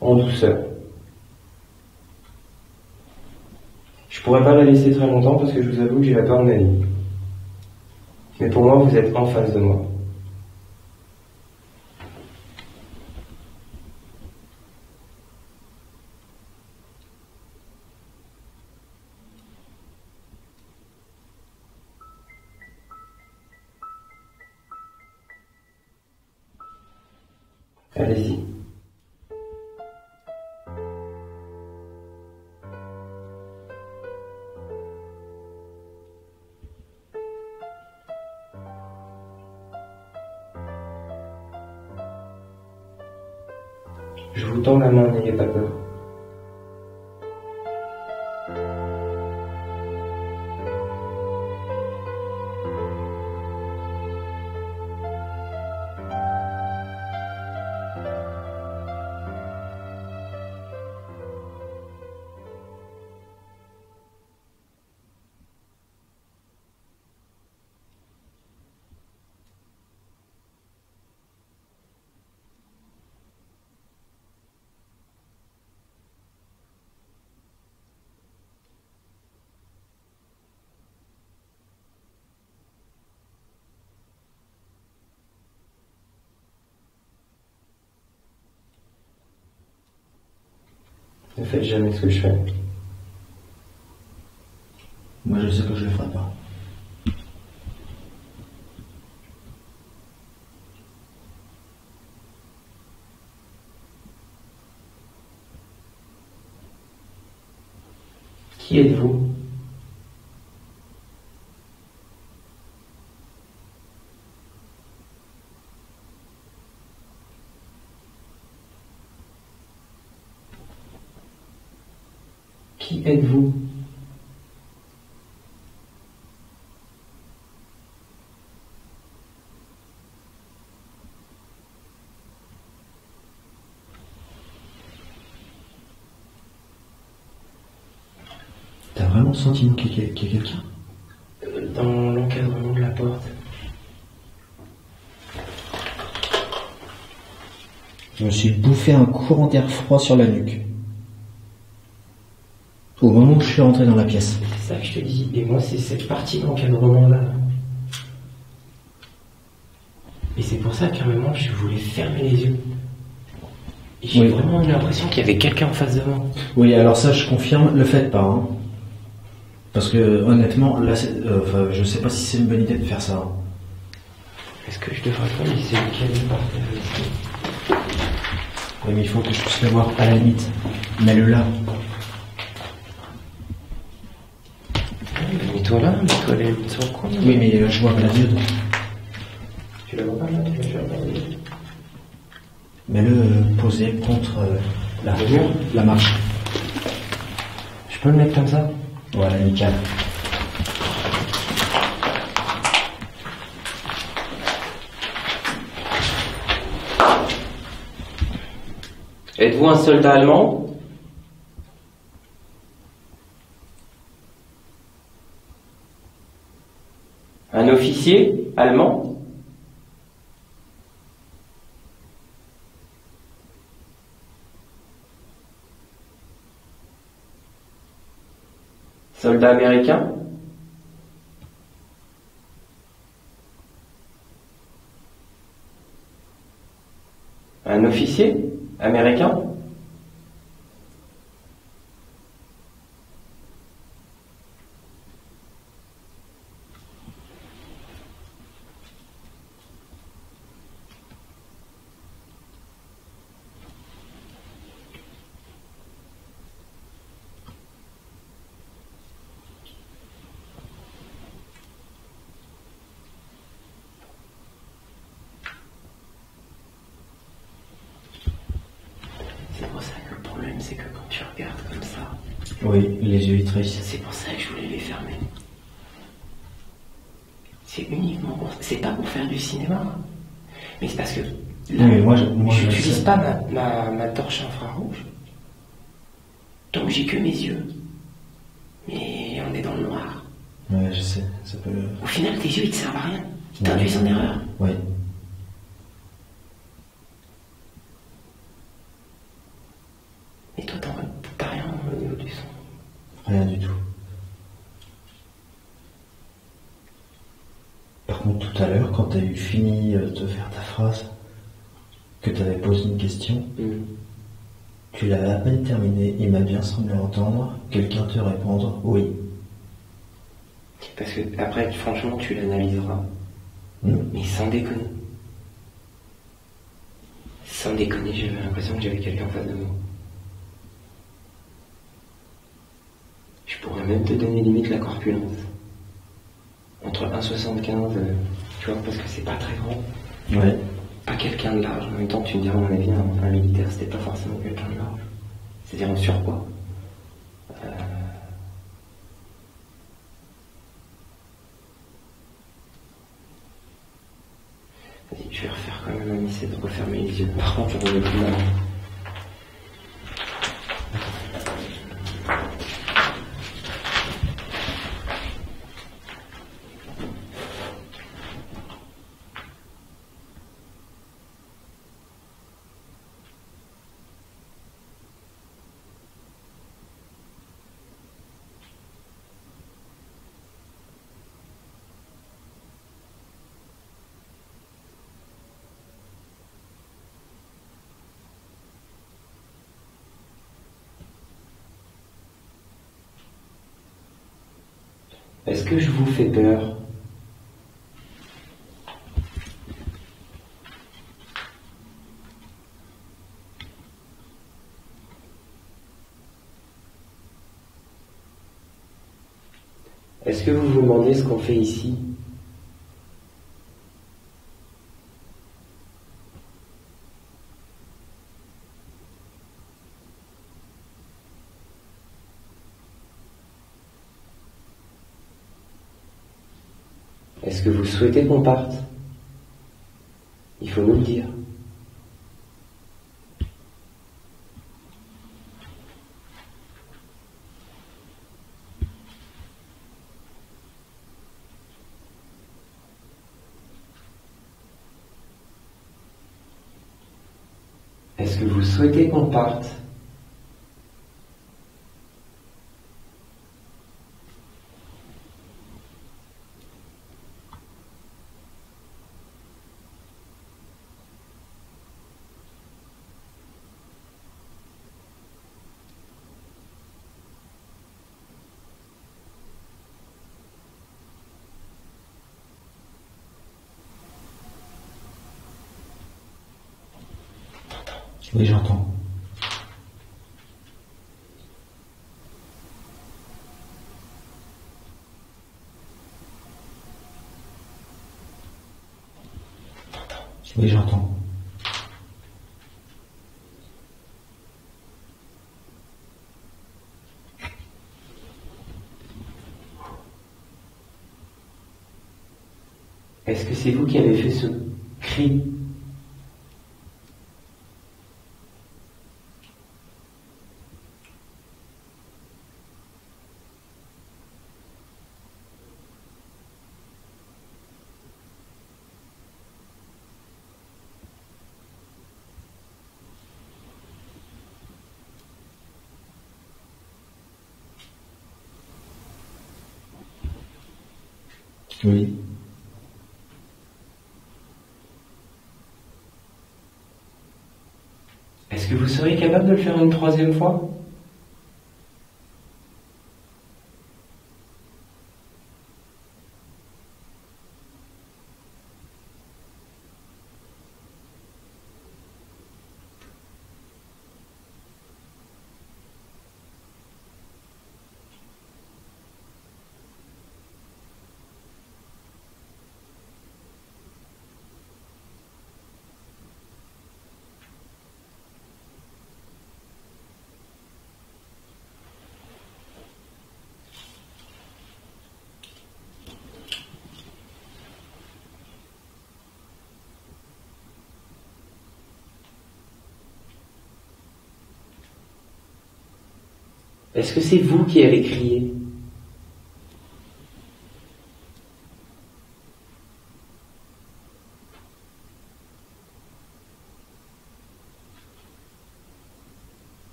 en douceur. Je pourrais pas la laisser très longtemps parce que je vous avoue que j'ai la peur de ma vie. Mais pour moi, vous êtes en face de moi. Allez-y. Je vous tends la main, n'ayez pas peur. Ne faites jamais ce que je fais. Moi, je sais que je le ferai pas. Qui êtes-vous? Qui êtes-vous? vraiment le sentiment qu'il y a quelqu'un. Dans l'encadrement de la porte. Je me suis bouffé un courant d'air froid sur la nuque. Au moment où je suis rentré dans la pièce. C'est ça que je te dis. Et moi, c'est cette partie d'encadrement-là. Et c'est pour ça qu'à un moment, je voulais fermer les yeux. Et j'ai vraiment eu l'impression qu'il y avait quelqu'un en face de moi. Oui, alors ça, je confirme, le faites pas. Hein. Parce que, honnêtement, là, je sais pas si c'est une bonne idée de faire ça. Hein. Est-ce que je devrais pas laisser le cahier par terre? Oui, mais il faut que je puisse le voir à la limite. Mets-le là. Mets-toi là, mets-toi là, mets-toi au coin. Oui, mais je vois pas la diode. Tu la vois pas là, tu vas faire. Mets-le posé contre la marche. Je peux le mettre comme ça? Voilà, nickel. Êtes-vous un soldat allemand? Un officier allemand? Soldat américain? Un officier américain? C'est pour ça que le problème, c'est que quand tu regardes comme ça... Oui, les yeux ils trahissent. C'est pour ça que je voulais les fermer. C'est uniquement pour... C'est pas pour faire du cinéma. Mais c'est parce que... Là, Oui, mais moi, je je n'utilise sais. pas ma torche infrarouge. Donc j'ai que mes yeux. Mais on est dans le noir. Ouais, je sais. Ça peut... Au final, tes yeux, ils te servent à rien. Ils t'induisent en erreur. Oui. Et toi, t'as rien au niveau du son. Rien du tout. Par contre, tout à l'heure, quand tu as eu fini de faire ta phrase, que tu avais posé une question, tu l'avais à peine terminée. Il m'a bien semblé entendre quelqu'un te répondre oui. Parce que après, franchement, tu l'analyseras. Mais sans déconner. Sans déconner, j'avais l'impression que j'avais quelqu'un en face de moi. Je pourrais même te donner limite la corpulence. Entre 1,75, tu vois, parce que c'est pas très grand. Ouais. Pas quelqu'un de large. En même temps, tu me diras, à mon avis, un militaire, c'était pas forcément quelqu'un de large. C'est-à-dire en surpoids. Vas-y, je vais refaire quand même un essai de refermer les yeux. Par contre, j'en ai plus mal. Est-ce que je vous fais peur? Est-ce que vous vous demandez ce qu'on fait ici? Est-ce que vous souhaitez qu'on parte? Il faut nous le dire. Est-ce que vous souhaitez qu'on parte? Oui, j'entends. Oui, j'entends. Est-ce que c'est vous qui avez fait ce cri? Oui. Est-ce que vous seriez capable de le faire une troisième fois? Est-ce que c'est vous qui avez crié?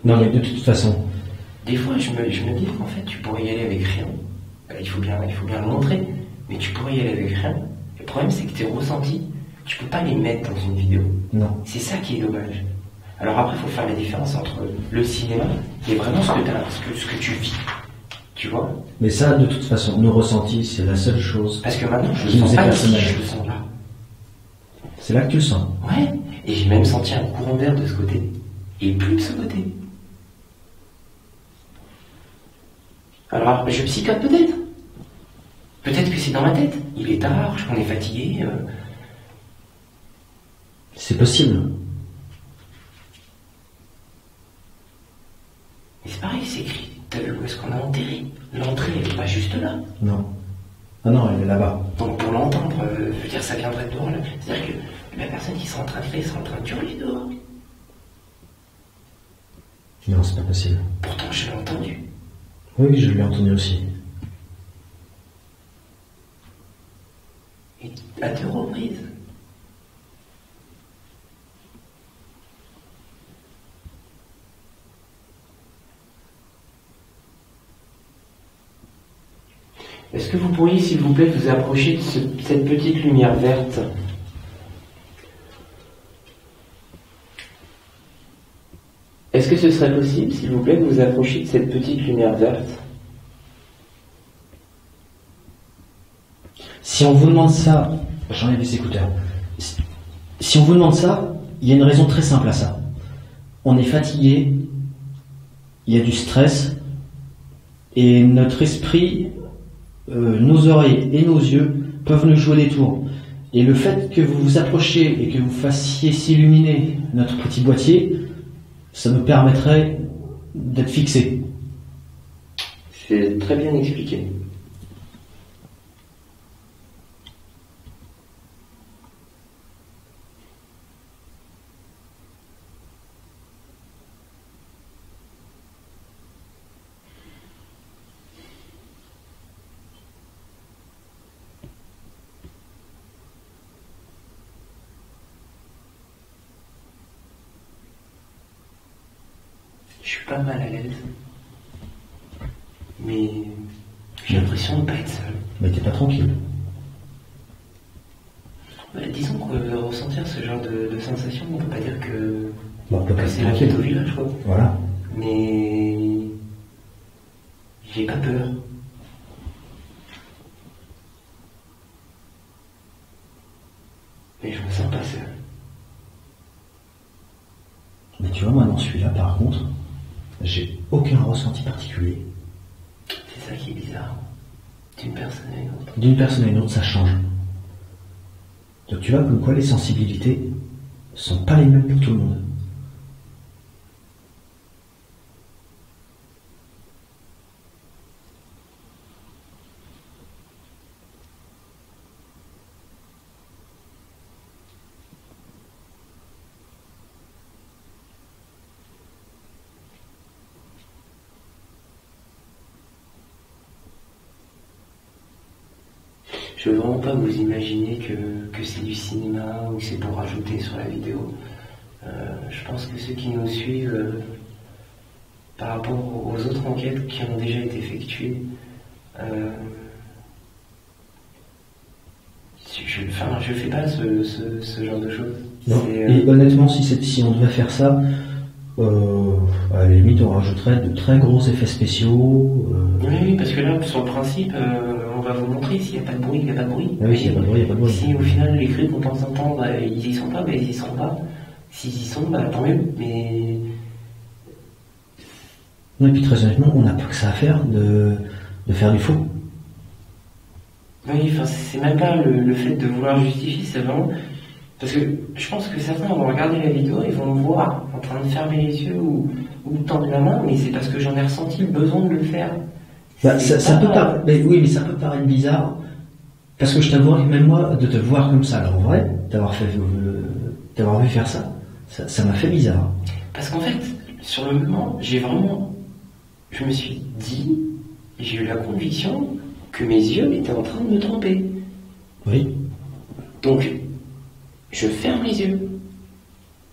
Non, mais de toute façon, Des fois, je me dis qu'en fait, tu pourrais y aller avec rien. Il faut bien le montrer, mais tu pourrais y aller avec rien. Le problème, c'est que tes ressentis, tu peux pas les mettre dans une vidéo. non. C'est ça qui est dommage. Alors après, il faut faire la différence entre le cinéma et vraiment ce que tu vis. Tu vois? Mais ça, de toute façon, nos ressentis, c'est la seule chose. Parce que maintenant, je Qui le nous sens est pas ici, personnel. je le sens là. C'est là que tu le sens. Ouais, et j'ai même senti un courant d'air de ce côté. Et plus de ce côté. Alors, je psychote peut-être. Peut-être que c'est dans ma tête. Il est tard, on est fatigué. C'est possible. Mais c'est pareil, c'est écrit. T'as vu où est-ce qu'on a enterré? L'entrée, elle est pas juste là. Non. Ah non, elle est là-bas. Donc pour l'entendre, je veux dire, ça viendrait de dehors. Là. C'est-à-dire que la personne qui sera en train de faire, sera en train de hurler dehors. Non, c'est pas possible. Pourtant, je l'ai entendu. Oui, je l'ai entendu aussi. Et à 2 reprises. Est-ce que vous pourriez, s'il vous plaît, vous approcher de cette petite lumière verte? Est-ce que ce serait possible, s'il vous plaît, de vous approcher de cette petite lumière verte? Si on vous demande ça, j'enlève les écouteurs. Si on vous demande ça, il y a une raison très simple à ça. On est fatigué, il y a du stress, et notre esprit, nos oreilles et nos yeux peuvent nous jouer des tours. Et le fait que vous vous approchiez et que vous fassiez s'illuminer notre petit boîtier, ça nous permettrait d'être fixés. C'est très bien expliqué. Je suis pas mal à l'aise. Mais j'ai l'impression de ne pas être seul. Mais t'es pas tranquille. Bah, disons que ressentir ce genre de sensation, on peut pas dire que, Bon, on peut pas que être c'est la tranquille. fête au village, quoi. Voilà. Mais j'ai pas peur. Mais je me sens pas seul. Mais tu vois, moi, dans celui-là, par contre, j'ai aucun ressenti particulier. C'est ça qui est bizarre. D'une personne à une autre. D'une personne à une autre, ça change. Donc tu vois, comme quoi les sensibilités sont pas les mêmes pour tout le monde. Je veux vraiment pas vous imaginer que c'est du cinéma ou que c'est pour rajouter sur la vidéo. Je pense que ceux qui nous suivent, par rapport aux autres enquêtes qui ont déjà été effectuées, je fais pas ce genre de choses. Non. C'est, Et honnêtement, si on devait faire ça, à la limite, on rajouterait de très gros effets spéciaux. Oui, parce que là, sur le principe, on va vous montrer s'il n'y a pas de bruit, il n'y a pas de bruit. Ah oui, s'il n'y a pas de bruit, il n'y a pas de bruit. Si au final les cris qu'on pense entendre, ils y sont pas, ils y sont pas. S'ils y sont, tant mieux. Mais Non, et puis très honnêtement, on n'a pas que ça à faire de faire du faux. oui, enfin, c'est même pas le fait de vouloir justifier, c'est vraiment parce que je pense que certains vont regarder la vidéo et vont me voir en train de fermer les yeux ou de tendre la main, mais c'est parce que j'en ai ressenti le besoin de le faire. Bah, C'est ça peut pas- pas. Mais oui, mais ça peut paraître bizarre. Parce que je t'avoue, même moi, de te voir comme ça, alors en vrai, d'avoir vu faire ça m'a fait bizarre. Parce qu'en fait, sur le moment, je me suis dit, j'ai eu la conviction que mes yeux étaient en train de me tromper. Oui. Donc, je ferme les yeux.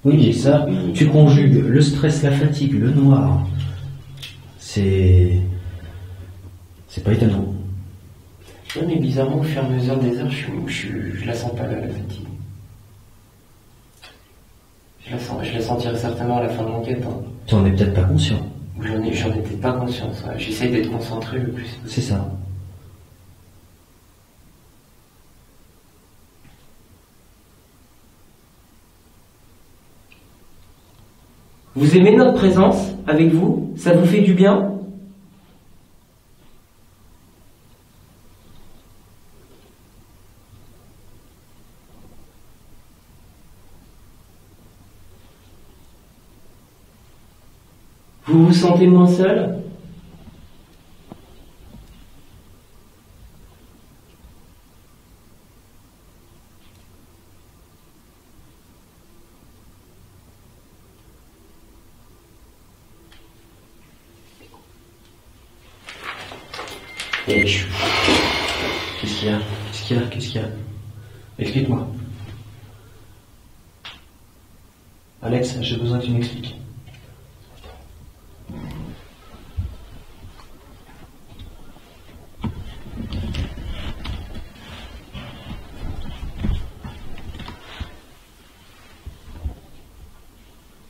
Oui, mais ça, tu conjugues le stress, la fatigue, le noir. C'est pas étonnant. Ouais, mais bizarrement, au fur et à mesure des heures, je la sens pas la fatigue. Je la sentirai certainement à la fin de l'enquête. Hein. Tu en es peut-être pas conscient. J'en étais pas conscience. Ouais. J'essaye d'être concentré le plus possible. C'est ça. Vous aimez notre présence avec vous? Ça vous fait du bien? Vous vous sentez moins seul? Et je... Qu'est-ce qu'il y a? Qu'est-ce qu'il y a? Explique-moi. Alex, j'ai besoin que tu m'expliques.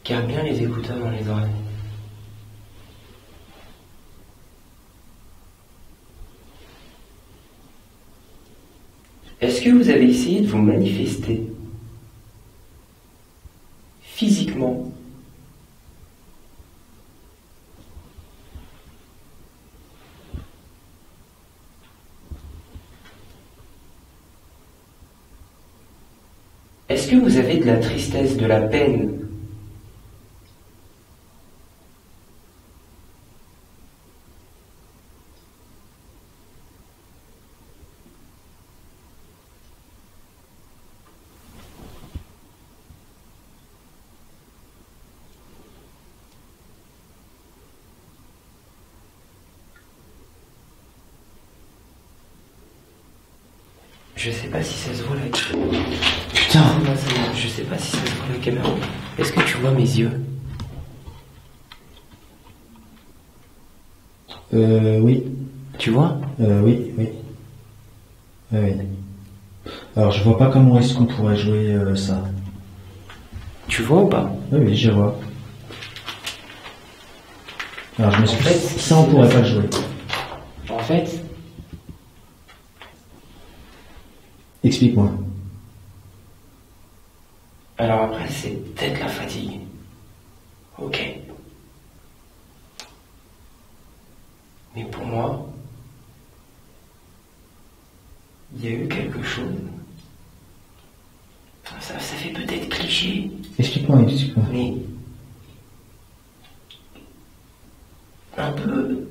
Garde bien les écouteurs dans les oreilles. Est-ce que vous avez essayé de vous manifester physiquement? Est-ce que vous avez de la tristesse, de la peine? Je sais pas si ça se voit là. Putain! Je sais pas si ça se voit la caméra. Est-ce que tu vois mes yeux? Oui. Tu vois? Oui. Oui. Alors, je vois pas comment est-ce qu'on pourrait jouer ça. Tu vois ou pas? Oui, je vois. Alors, je m'excuse. En fait, Ça, on pourrait pas le jouer. En fait, Explique-moi. alors après, c'est peut-être la fatigue. Ok. Mais pour moi, il y a eu quelque chose. Ça fait peut-être cliché, Explique-moi. mais un peu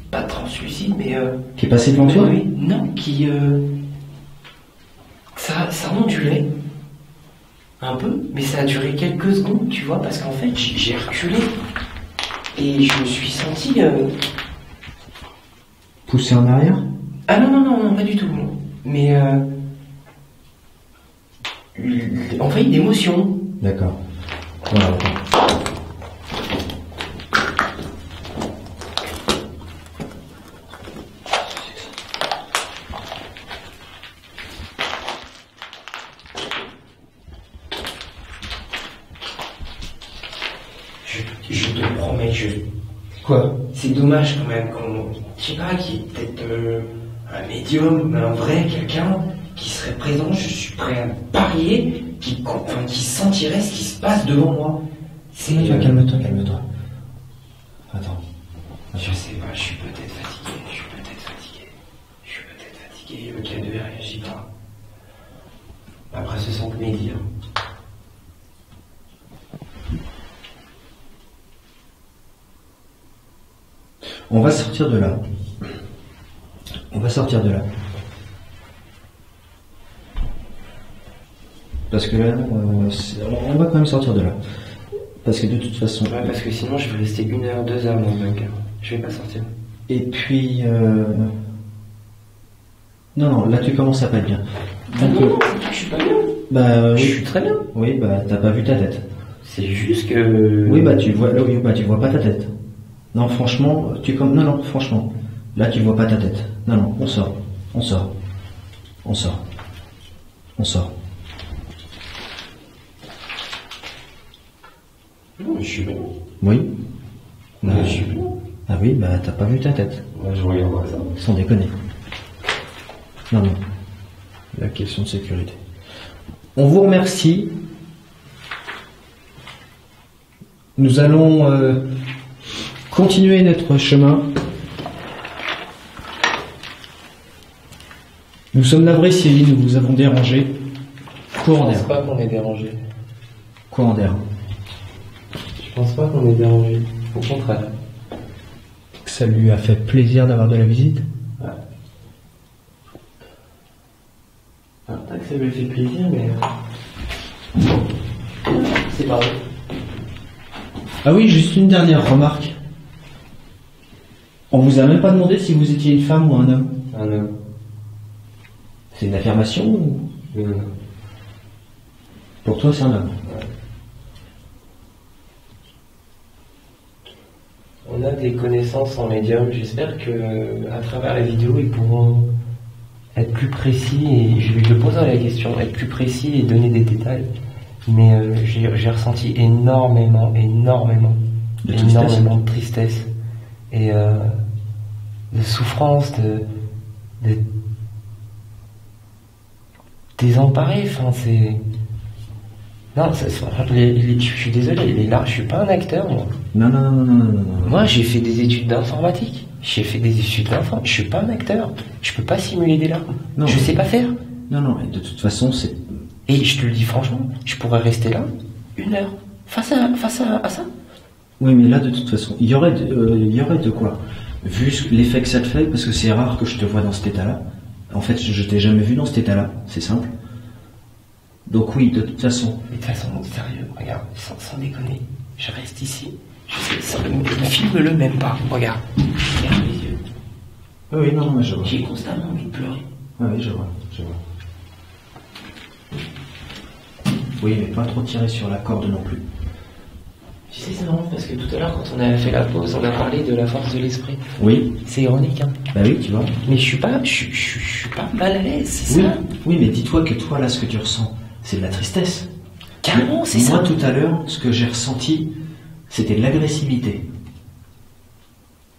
pas translucide, mais Qui est passé devant toi? oui, non, qui ça ondulait un peu, mais ça a duré quelques secondes, tu vois, parce qu'en fait j'ai reculé et je me suis senti Poussé en arrière? ah non, pas du tout, mais en fait d'émotion. D'accord. Voilà. Je te promets, Quoi? c'est dommage quand même qu'on, je sais pas, qu'il y ait peut-être un médium, un vrai, quelqu'un qui serait présent, je suis prêt à parier, qui sentirait ce qui se passe devant moi. C'est Calme-toi. Attends. Je sais pas, je suis peut-être fatigué, le cas ne réagit pas. Après ce sont que mes dires. On va sortir de là. Parce que là, on va quand même sortir de là. Parce que de toute façon. Ouais, parce que sinon je vais rester 1 heure, 2 heures dans le bunker. Je vais pas sortir. Et puis. Non, là tu commences à pas être bien. Non, je suis pas bien. Bah Je oui. suis très bien. Oui, bah t'as pas vu ta tête. C'est juste que. Oui, tu vois pas ta tête. Non, franchement, non, franchement. Là, tu vois pas ta tête. Non, on sort. Non, je suis bien. Oui. Non, je suis bien. Ah oui, bah t'as pas vu ta tête. Ouais, je regarde ça. Sans déconner. Non. La question de sécurité. On vous remercie. Nous allons continuer notre chemin. Nous sommes navrés si nous vous avons dérangé. Je Courant pense d'air. pas qu'on est dérangé. Courant d'air. Je pense pas qu'on est dérangé. Au contraire. Ça lui a fait plaisir d'avoir de la visite. Ouais. Alors, pas que ça lui fait plaisir, mais. C'est pas vrai. Ah oui, juste une dernière remarque. On vous a même pas demandé si vous étiez une femme ou un homme. Un homme. C'est une affirmation ou... Non. Pour toi, c'est un homme. On a des connaissances en médium. J'espère que à travers la vidéo, ils pourront être plus précis et je poserai la question, être plus précis et donner des détails. Mais j'ai ressenti énormément de tristesse et de souffrance, de désemparé. Enfin, c'est non, je suis désolé, les larmes, je suis pas un acteur, moi. Non. Moi, j'ai fait des études d'informatique. J'ai fait des études d'informatique. Je suis pas un acteur. Je peux pas simuler des larmes. Non. Je sais pas faire. Non, et de toute façon, c'est... Et je te le dis franchement, je pourrais rester là 1 heure face à ça. Oui, mais là, de toute façon, il y aurait de quoi. Vu l'effet que ça te fait, parce que c'est rare que je te vois dans cet état-là. En fait, je t'ai jamais vu dans cet état-là, c'est simple. Donc oui, de toute façon. Mais de toute façon, sérieux, regarde, sans déconner, je reste ici. Je sais, filme-le même pas. Regarde les yeux. Oui, non, mais je vois. J'ai constamment envie de pleurer. Oui, je vois. Oui, mais pas trop tirer sur la corde non plus. Tu sais, c'est marrant parce que tout à l'heure, quand on avait fait la pause, on a parlé de la force de l'esprit. Oui. C'est ironique, hein. Bah oui, tu vois. Mais je suis pas mal à l'aise, c'est Oui, ça? oui, mais dis-toi que toi, là, ce que tu ressens, c'est de la tristesse. Carrément, c'est Moi, ça. tout à l'heure, ce que j'ai ressenti, c'était de l'agressivité.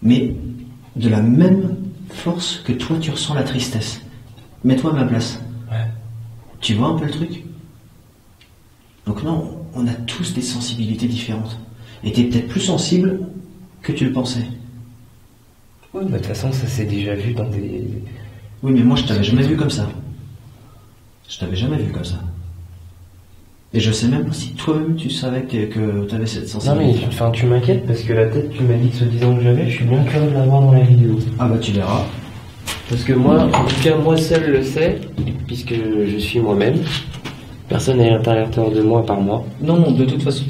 Mais de la même force que toi, tu ressens la tristesse. Mets-toi à ma place. Ouais. Tu vois un peu le truc? Donc non, on a tous des sensibilités différentes. Et t'es peut-être plus sensible que tu le pensais. Oui, bah, de toute façon, ça s'est déjà vu dans des... Oui, mais moi, je t'avais jamais vu comme ça. Je t'avais jamais vu comme ça. Et je sais même pas si toi-même tu savais que t'avais cette Non sensibilité. mais enfin, tu m'inquiètes parce que la tête que tu m'as dit que ce 10 ans que j'avais, je suis bien curieux de la voir dans la vidéo. Ah bah tu verras. Parce que moi, en tout cas, moi seul le sais, puisque je suis moi-même. Personne n'est à l'intérieur de moi par moi. Non, de toute façon,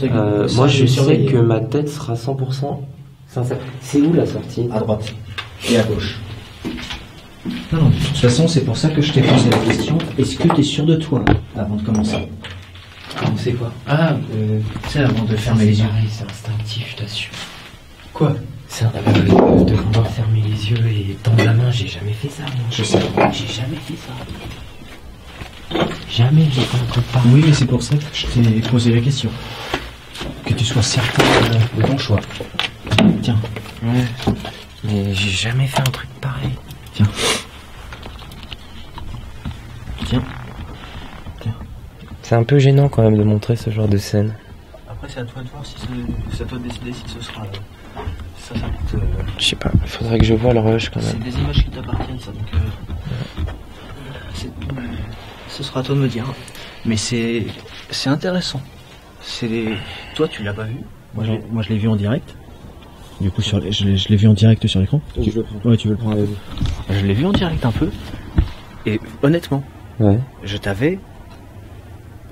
Moi, je sais que ma tête sera 100% sincère. C'est où la sortie? à droite et à gauche. Non, de toute façon, c'est pour ça que je t'ai posé la question. Est-ce que t'es sûr de toi avant de commencer? C'est quoi? Ah, C'est avant de fermer les yeux. pareil, c'est instinctif, je t'assure. Quoi? C'est de pouvoir fermer les yeux et tendre la main, j'ai jamais fait ça. Moi. Je sais. J'ai jamais fait ça. Jamais j'ai fait un truc pareil. Oui, mais c'est pour ça que je t'ai posé la question. Que tu sois certain de ton choix. Tiens. Ouais. Mais j'ai jamais fait un truc pareil. Tiens. C'est un peu gênant quand même de montrer ce genre de scène. Après, c'est à toi de voir si c'est à toi de décider si ce sera. Ça Je sais pas, il faudrait que je voie le rush quand c'est même. des images qui t'appartiennent, ça, donc. Ce sera à toi de me dire. Mais c'est intéressant. Toi, tu l'as pas vu. Moi, je l'ai vu en direct. Du coup, je l'ai vu en direct sur l'écran. Je le prends. Ouais, tu veux le prendre. Je l'ai vu en direct un peu. Et honnêtement, Ouais.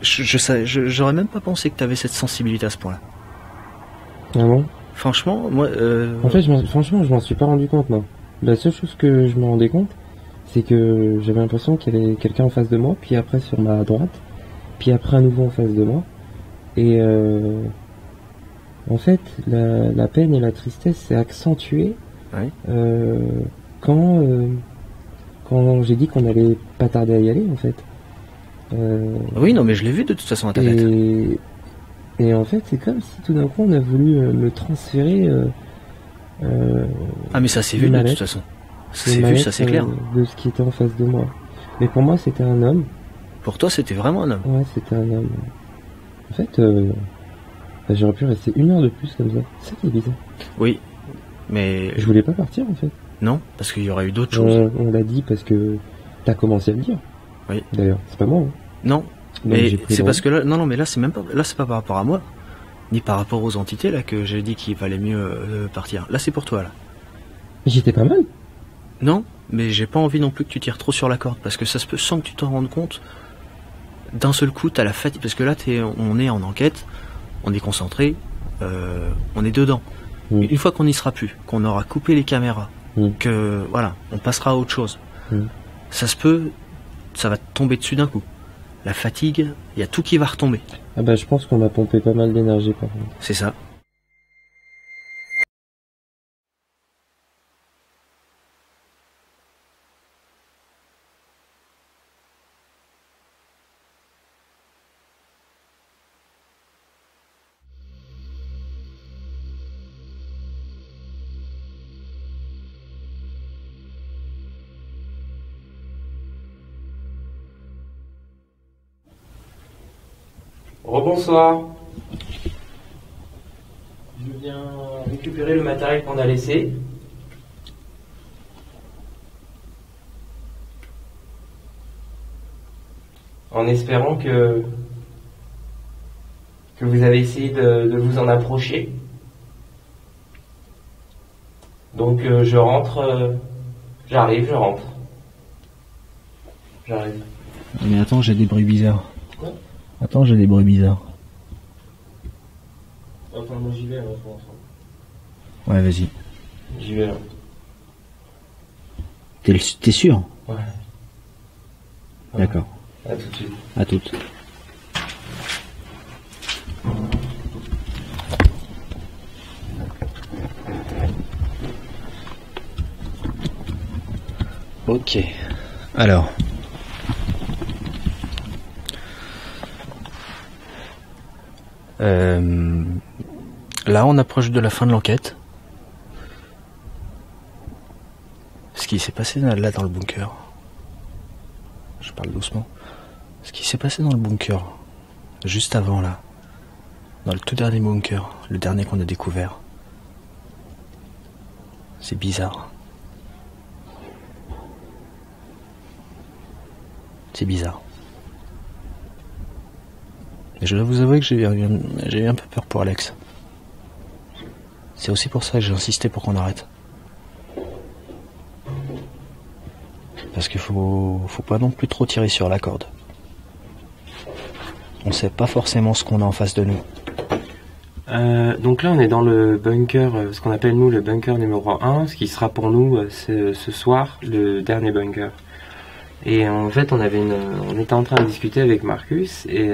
j'aurais même pas pensé que t'avais cette sensibilité à ce point-là. Ah bon? Franchement, moi. En fait, franchement, je m'en suis pas rendu compte, non. La seule chose que je me rendais compte, c'est que j'avais l'impression qu'il y avait quelqu'un en face de moi, puis après sur ma droite, puis après à nouveau en face de moi. Et en fait, la peine et la tristesse s'est accentuée Ouais. quand j'ai dit qu'on allait pas tarder à y aller, en fait. Oui, non, mais je l'ai vu de toute façon à ta tête. Et en fait, c'est comme si tout d'un coup on a voulu me transférer Ah, mais ça s'est une vu de mallette. toute façon. Ça une s'est vu, mallette, ça c'est clair. de ce qui était en face de moi. Mais pour moi, c'était un homme. Pour toi, c'était vraiment un homme. Ouais, c'était un homme. En fait, j'aurais pu rester 1 heure de plus comme ça. C'est ça qui est bizarre. Oui, mais Je voulais pas partir en fait. non, parce qu'il y aurait eu d'autres choses. On l'a dit parce que t'as commencé à le dire. Oui. D'ailleurs, c'est pas moi. Hein. Non, Donc, mais j'ai pris c'est le parce que là, non, mais là c'est même pas, là c'est pas par rapport à moi, ni par rapport aux entités là que j'ai dit qu'il valait mieux partir. Là c'est pour toi là. Mais j'étais pas mal. Non, mais j'ai pas envie non plus que tu tires trop sur la corde parce que ça se peut sans que tu t'en rendes compte. D'un seul coup, t'as la fatigue parce que là on est en enquête, on est concentré, on est dedans. Mm. Une fois qu'on n'y sera plus, qu'on aura coupé les caméras, que voilà, on passera à autre chose. Ça se peut, ça va te tomber dessus d'un coup. La fatigue, il y a tout qui va retomber. Ah bah je pense qu'on a pompé pas mal d'énergie par contre. C'est ça. Rebonsoir. Je viens récupérer le matériel qu'on a laissé. En espérant que vous avez essayé de vous en approcher. Donc je rentre, j'arrive, je rentre. J'arrive. Mais attends, j'ai des bruits bizarres. Quoi ? Attends, j'ai des bruits bizarres. Enfin, moi j'y vais, je rentre. Ouais, vas-y. J'y vais là. T'es sûr? Ouais. D'accord. À tout de suite. À toutes. Ok. Alors. Là, on approche de la fin de l'enquête. Ce qui s'est passé là dans le bunker. Je parle doucement. Ce qui s'est passé dans le bunker, juste avant là, dans le tout dernier bunker, le dernier qu'on a découvert. C'est bizarre. C'est bizarre. Et je dois vous avouer que j'ai eu un peu peur pour Alex. C'est aussi pour ça que j'ai insisté pour qu'on arrête. Parce qu'il faut pas non plus trop tirer sur la corde. On sait pas forcément ce qu'on a en face de nous. Donc là on est dans le bunker, ce qu'on appelle nous le bunker numéro 1, ce qui sera pour nous ce soir le dernier bunker. Et en fait on était en train de discuter avec Marcus et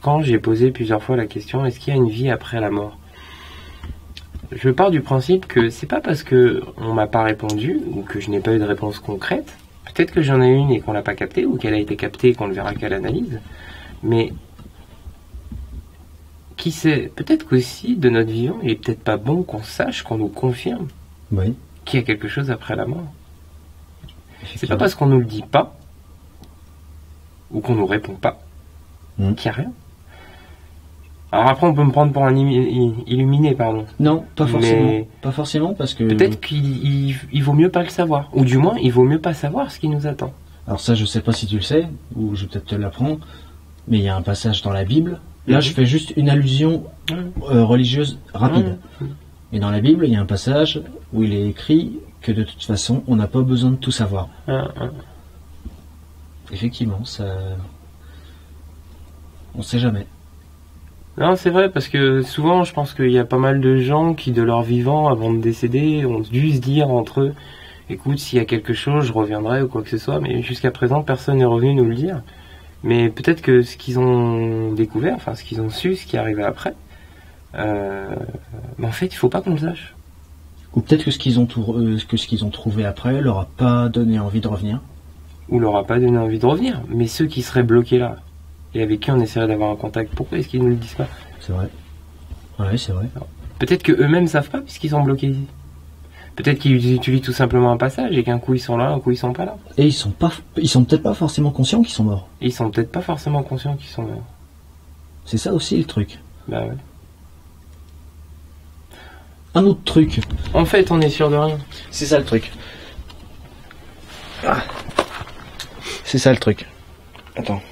quand j'ai posé plusieurs fois la question est-ce qu'il y a une vie après la mort, je pars du principe que c'est pas parce que on m'a pas répondu ou que je n'ai pas eu de réponse concrète, peut-être que j'en ai une et qu'on l'a pas captée ou qu'elle a été captée et qu'on le verra qu'à l'analyse, mais qui sait, peut-être qu'aussi de notre vivant il est peut-être pas bon qu'on sache, qu'on nous confirme qu'il y a quelque chose après la mort. C'est pas parce qu'on nous le dit pas ou qu'on nous répond pas qu'il n'y a rien. Alors après on peut me prendre pour un illuminé, pardon. Non, pas forcément. Mais pas forcément parce que... peut-être qu'il vaut mieux pas le savoir. Ou du moins il vaut mieux pas savoir ce qui nous attend. Alors ça je sais pas si tu le sais, ou je vais peut-être te l'apprendre, mais il y a un passage dans la Bible. Là je fais juste une allusion religieuse rapide. Mais dans la Bible il y a un passage où il est écrit que de toute façon on n'a pas besoin de tout savoir. Effectivement, ça... on sait jamais. Non, c'est vrai, parce que souvent, je pense qu'il y a pas mal de gens qui, de leur vivant, avant de décéder, ont dû se dire entre eux, écoute, s'il y a quelque chose, je reviendrai ou quoi que ce soit, mais jusqu'à présent, personne n'est revenu nous le dire. Mais peut-être que ce qu'ils ont découvert, enfin, ce qu'ils ont su, ce qui est arrivé après, en fait, il faut pas qu'on le sache. Ou peut-être que ce qu'ils ont trouvé après leur a pas donné envie de revenir. Ou leur a pas donné envie de revenir, mais ceux qui seraient bloqués là, et avec qui on essaierait d'avoir un contact, pourquoi est-ce qu'ils ne nous le disent pas? C'est vrai. Ouais, c'est vrai. Peut-être qu'eux-mêmes savent pas puisqu'ils sont bloqués ici. Peut-être qu'ils utilisent tout simplement un passage et qu'un coup ils sont là, un coup ils sont pas là. Et ils sont peut-être pas forcément conscients qu'ils sont morts. Et ils sont peut-être pas forcément conscients qu'ils sont morts. C'est ça aussi le truc. Bah ouais. Un autre truc. En fait, on est sûr de rien. C'est ça le truc. Ah. C'est ça le truc. Attends.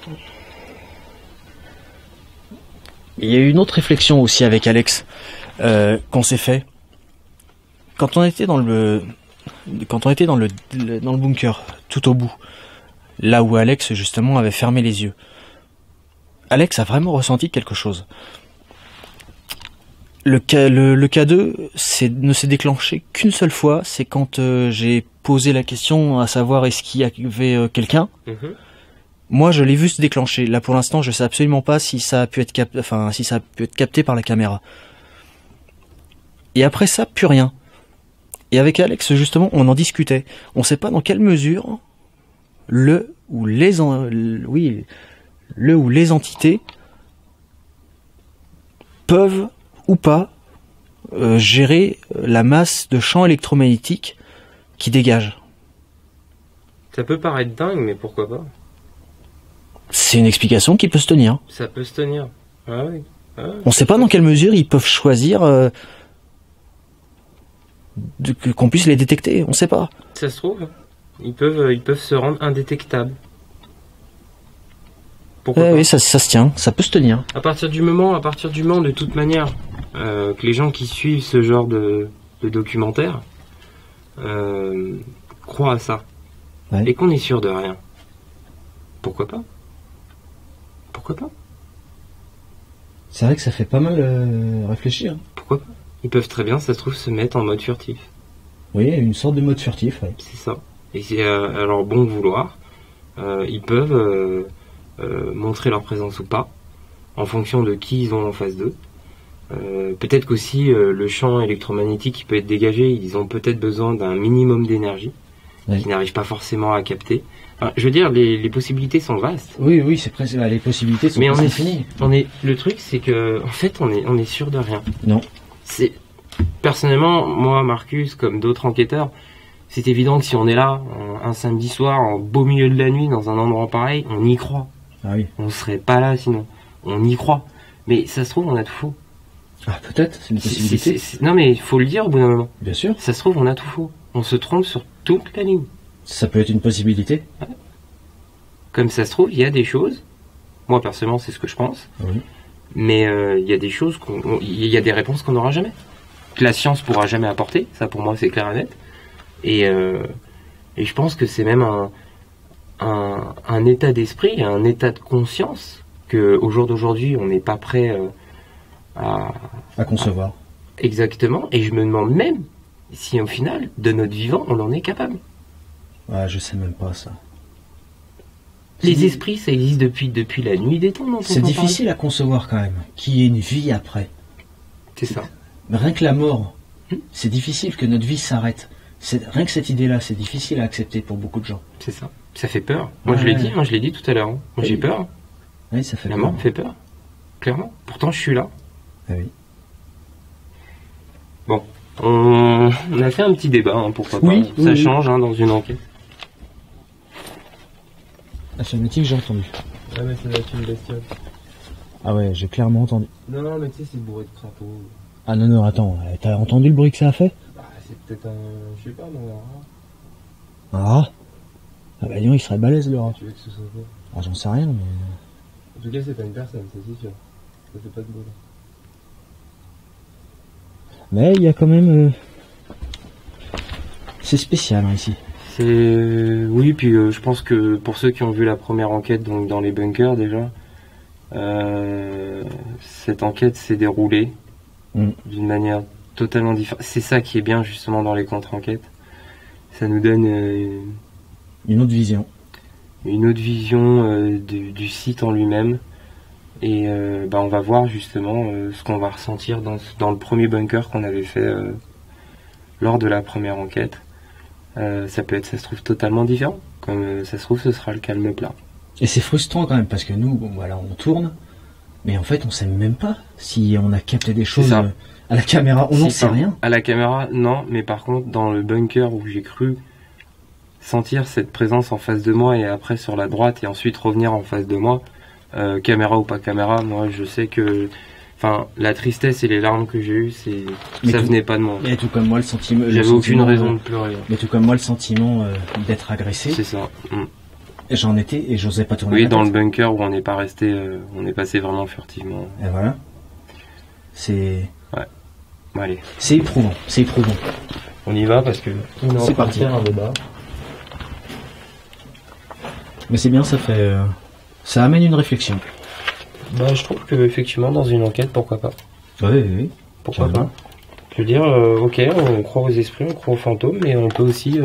Il y a eu une autre réflexion aussi avec Alex qu'on s'est fait quand on était dans le bunker tout au bout, là où Alex justement avait fermé les yeux. Alex a vraiment ressenti quelque chose. Le K2 ne s'est déclenché qu'une seule fois, c'est quand j'ai posé la question à savoir est-ce qu'il y avait quelqu'un. Moi, je l'ai vu se déclencher. Là, pour l'instant, je sais absolument pas si ça a pu être capté par la caméra. Et après ça, plus rien. Et avec Alex, justement, on en discutait. On sait pas dans quelle mesure le ou les entités peuvent ou pas gérer la masse de champs électromagnétiques qui dégagent. Ça peut paraître dingue, mais pourquoi pas? C'est une explication qui peut se tenir. Ça peut se tenir. Ah oui. Ah oui. On ne sait pas dans quelle mesure ils peuvent choisir qu'on puisse les détecter. On ne sait pas. Ça se trouve, ils peuvent se rendre indétectables. Pourquoi pas? Oui, ça se tient. Ça peut se tenir. À partir du moment, de toute manière, que les gens qui suivent ce genre de documentaire croient à ça, et qu'on est sûr de rien, pourquoi pas? Pourquoi pas? C'est vrai que ça fait pas mal réfléchir. Pourquoi pas? Ils peuvent très bien, ça se trouve, se mettre en mode furtif. Oui, une sorte de mode furtif, ouais. C'est ça. Et c'est à leur bon vouloir, ils peuvent montrer leur présence ou pas, en fonction de qui ils ont en face d'eux. Peut-être qu'aussi le champ électromagnétique qui peut être dégagé, ils ont peut-être besoin d'un minimum d'énergie. qui n'arrivent pas forcément à capter. Enfin, je veux dire, les possibilités sont vastes. Oui, c'est presque, les possibilités sont mais presque infinies. Le truc, c'est que, en fait, on est sûr de rien. Non. Personnellement, moi, Marcus, comme d'autres enquêteurs, c'est évident que si on est là, un samedi soir, en beau milieu de la nuit, dans un endroit pareil, on y croit. Ah oui. On serait pas là sinon. On y croit. Mais ça se trouve, on a tout faux. Ah, peut-être, c'est une possibilité. Non, mais il faut le dire au bout d'un moment. Bien sûr. Ça se trouve, on a tout faux. On se trompe sur toute la ligne. Ça peut être une possibilité. Ouais. Comme ça se trouve, il y a des choses. Moi, personnellement, c'est ce que je pense. Oui. Mais il y a des choses, il y a des réponses qu'on n'aura jamais. Que la science pourra jamais apporter. Ça, pour moi, c'est clair et net. Et je pense que c'est même un état d'esprit, un état de conscience qu'au jour d'aujourd'hui, on n'est pas prêt à concevoir. Exactement. Et je me demande même si au final, de notre vivant, on en est capable. Ouais, je sais même pas ça. Les esprits, ça existe depuis la nuit des temps. C'est difficile à concevoir quand même, qu'il y ait une vie après. C'est ça. Rien que la mort, c'est difficile que notre vie s'arrête. Rien que cette idée-là, c'est difficile à accepter pour beaucoup de gens. C'est ça. Ça fait peur. Moi, je l'ai dit tout à l'heure. Moi, j'ai peur. Oui, ça fait la peur. mort me fait peur. Clairement. Pourtant, je suis là. Ah oui. Bon. On a fait un petit débat, pourquoi pas. Ça change dans une enquête. Affirmatif, j'ai entendu. Ah, mais c'est une bestiole. Ah ouais, j'ai clairement entendu. Non, mais tu sais, c'est le bruit de crapaud. Ah non, attends, t'as entendu le bruit que ça a fait? Bah, c'est peut-être je sais pas, moi, un rat. Ah bah non, il serait balèze le rat. Tu veux que ce soit quoi? Ah, j'en sais rien, mais... En tout cas, c'est pas une personne, c'est sûr. Ça fait pas de boulot. Mais il y a quand même... C'est spécial, ici. Oui, puis je pense que pour ceux qui ont vu la première enquête, donc dans les bunkers déjà, cette enquête s'est déroulée d'une manière totalement différente. C'est ça qui est bien justement dans les contre-enquêtes. Ça nous donne une autre vision. Une autre vision du site en lui-même. Et on va voir justement ce qu'on va ressentir dans le premier bunker qu'on avait fait lors de la première enquête. Ça peut être, ça se trouve, totalement différent. Comme ça se trouve, ce sera le calme plat. Et c'est frustrant quand même, parce que nous, bon, voilà, on tourne, mais en fait, on sait même pas si on a capté des choses à la caméra. On n'en sait rien. À la caméra, non, mais par contre, dans le bunker où j'ai cru sentir cette présence en face de moi et après sur la droite et ensuite revenir en face de moi, caméra ou pas caméra, moi je sais que... Enfin, la tristesse et les larmes que j'ai eues, ça venait pas de moi. Et tout comme moi, le sentiment... J'avais aucune raison de pleurer. Mais tout comme moi, le sentiment d'être agressé. C'est ça. J'en étais et j'osais pas tourner. Oui, dans le bunker où on n'est pas resté, on est passé vraiment furtivement. Et voilà. C'est... Ouais. Bon, allez. C'est éprouvant, c'est éprouvant. On y va parce que... C'est parti. Un débat. Mais c'est bien, ça fait... ça amène une réflexion. Bah, je trouve que effectivement dans une enquête, pourquoi pas. Oui. Pourquoi pas. Je veux dire, ok, on croit aux esprits, on croit aux fantômes, mais on peut aussi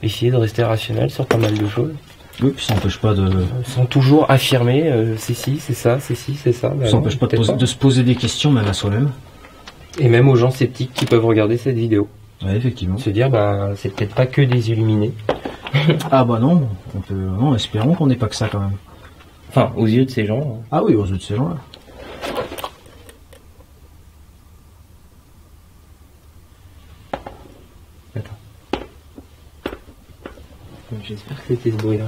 essayer de rester rationnel sur pas mal de choses. Oui, puis ça n'empêche pas de... Sans toujours affirmer, c'est ci, c'est ça, c'est ci, c'est ça. Ça n'empêche pas de se poser des questions, même à soi-même. Et même aux gens sceptiques qui peuvent regarder cette vidéo. Oui, effectivement. Se dire, bah, c'est peut-être pas que des illuminés. Ah bah non, on peut... Non, espérons qu'on n'ait pas que ça quand même. Enfin, aux yeux de ces gens. Ah oui, aux yeux de ces gens-là. Attends. J'espère que c'était ce bruit-là.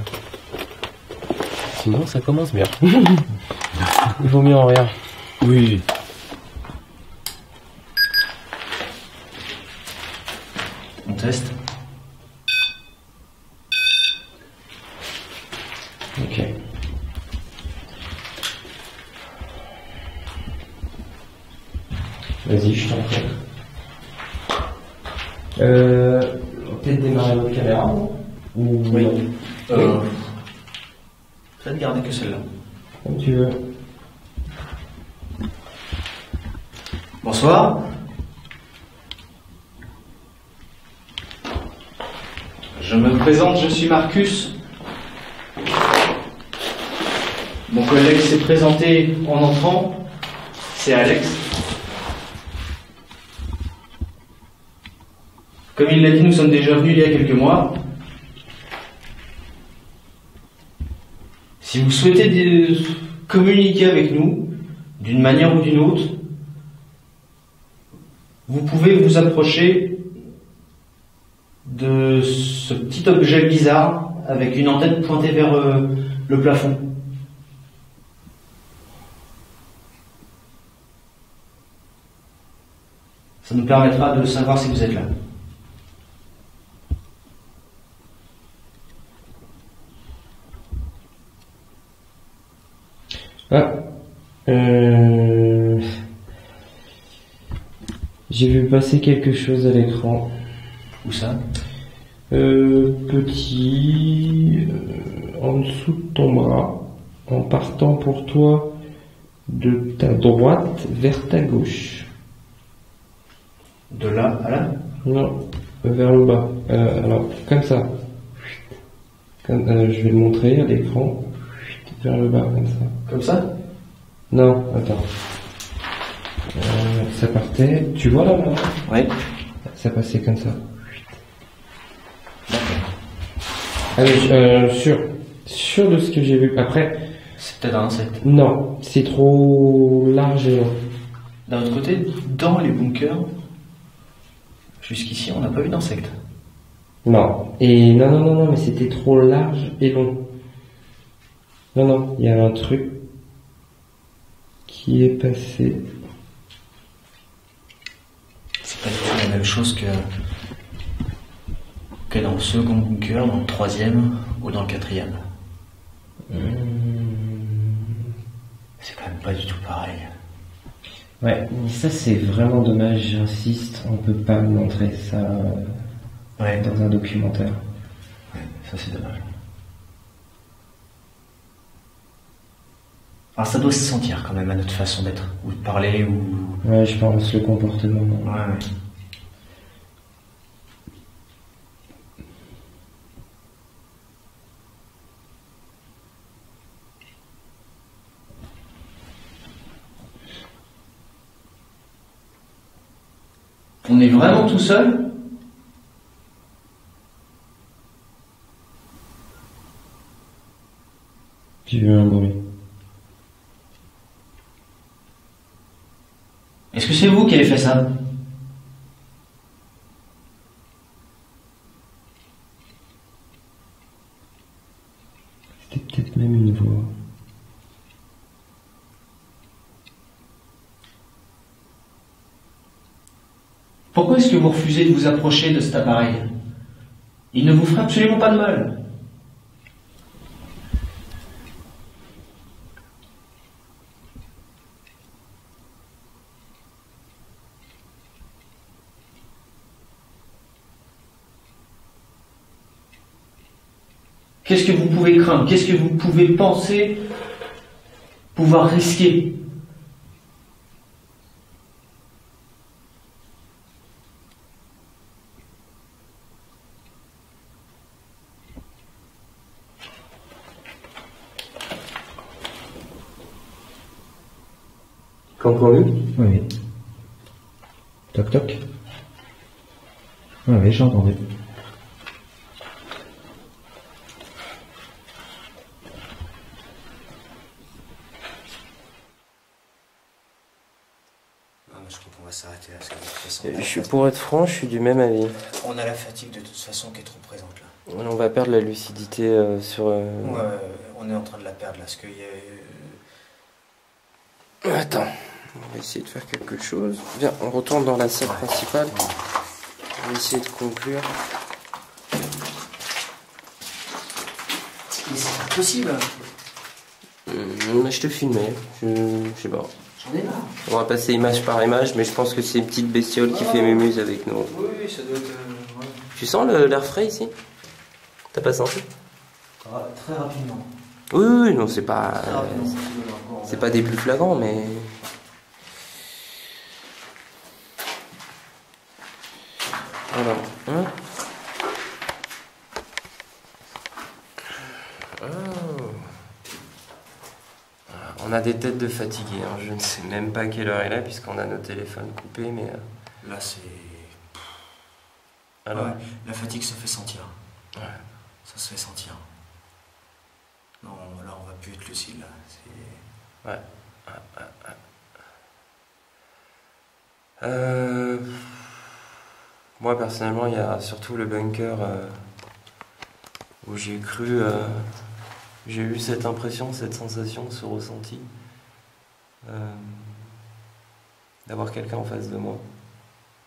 Sinon, ça commence bien. Il vaut mieux en rien. Oui. On teste. Ok. Vas-y, je t'en prie. On va peut-être démarrer notre caméra, ou... Oui. Faites garder que celle-là. Comme tu veux. Bonsoir. Je me présente, je suis Marcus. Mon collègue s'est présenté en entrant. C'est Alex. Comme il l'a dit, nous sommes déjà venus il y a quelques mois. Si vous souhaitez communiquer avec nous, d'une manière ou d'une autre, vous pouvez vous approcher de ce petit objet bizarre avec une antenne pointée vers le plafond. Ça nous permettra de savoir si vous êtes là. Ah, j'ai vu passer quelque chose à l'écran. Où ça? Petit, en dessous de ton bras, en partant pour toi de ta droite vers ta gauche. De là à là? Non, vers le bas. Alors, comme ça. Je vais le montrer à l'écran. Vers le bas, comme ça. Comme ça? Non, attends. Ça partait. Tu vois là? Oui. Ça passait comme ça. Allez, sûr de ce que j'ai vu. Après. C'est peut-être un insecte. Non, c'est trop large et long. D'un autre côté, dans les bunkers, jusqu'ici, on n'a pas vu d'insectes. Non. Et non, mais c'était trop large et long. Non, il y a un truc qui est passé. C'est pas du tout la même chose que dans le second bunker, dans le troisième ou dans le quatrième. C'est quand même pas du tout pareil. Ouais, mais ça c'est vraiment dommage, j'insiste, on peut pas montrer ça dans un documentaire. Ouais, ça c'est dommage. Alors ça doit se sentir quand même à notre façon d'être, ou de parler, ou... Ouais, je pense le comportement. Ouais. On est vraiment tout seul? J'ai vu un bruit. Est-ce que c'est vous qui avez fait ça? C'était peut-être même une voix. Pourquoi est-ce que vous refusez de vous approcher de cet appareil? Il ne vous fera absolument pas de mal. Qu'est-ce que vous pouvez craindre? Qu'est-ce que vous pouvez penser pouvoir risquer? Entendu? Oui. Toc toc. Oui, j'ai entendu. Je crois qu'on va s'arrêter là, parce que de toute façon, Pour être franc, je suis du même avis. on a la fatigue de toute façon qui est trop présente là. On va perdre la lucidité sur... Ouais, on est en train de la perdre là, parce qu'il y a... Attends, on va essayer de faire quelque chose. Viens, on retourne dans la salle principale. On va essayer de conclure. Mais c'est pas possible. Je te filmais, je sais pas. J'en ai marre. On va passer image par image, mais je pense que c'est une petite bestiole qui fait mémuse avec nous. Oui, ça doit être... ouais. Tu sens l'air frais ici? T'as pas senti? Très rapidement. Oui, non, c'est pas... Très rapidement. c'est pas des plus flagrants, mais... Alors, hein? On a des têtes de fatigués, hein. Je ne sais même pas quelle heure il est puisqu'on a nos téléphones coupés, mais... Là, c'est... Alors, Ouais, la fatigue se fait sentir. Ouais. Ça se fait sentir. Non, là, on va pu être lucide là. C'est... Ouais. Moi personnellement, il y a surtout le bunker où j'ai cru, j'ai eu cette impression, cette sensation, ce ressenti d'avoir quelqu'un en face de moi.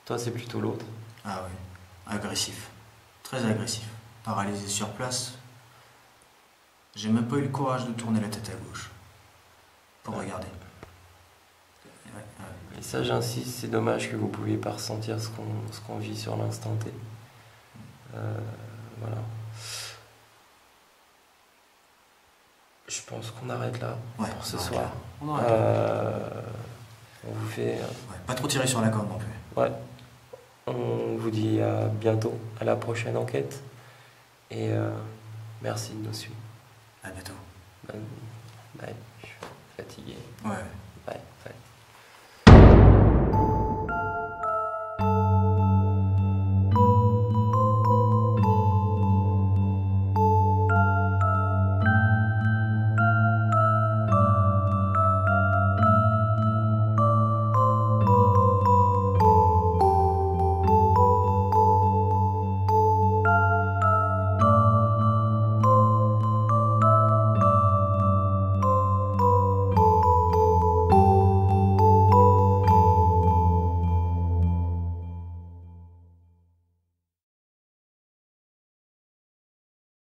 Toi, c'est plutôt l'autre. Ah oui, agressif, très agressif, paralysé sur place. J'ai même pas eu le courage de tourner la tête à gauche pour regarder. Et ça, j'insiste, c'est dommage que vous ne pouviez pas ressentir ce qu'on vit sur l'instant T. Voilà. Je pense qu'on arrête là pour ce soir. On vous fait... pas trop tirer sur la corde non plus. Ouais. On vous dit à bientôt, à la prochaine enquête. Et merci de nous suivre. À bientôt. Bye. Je suis fatigué. Ouais.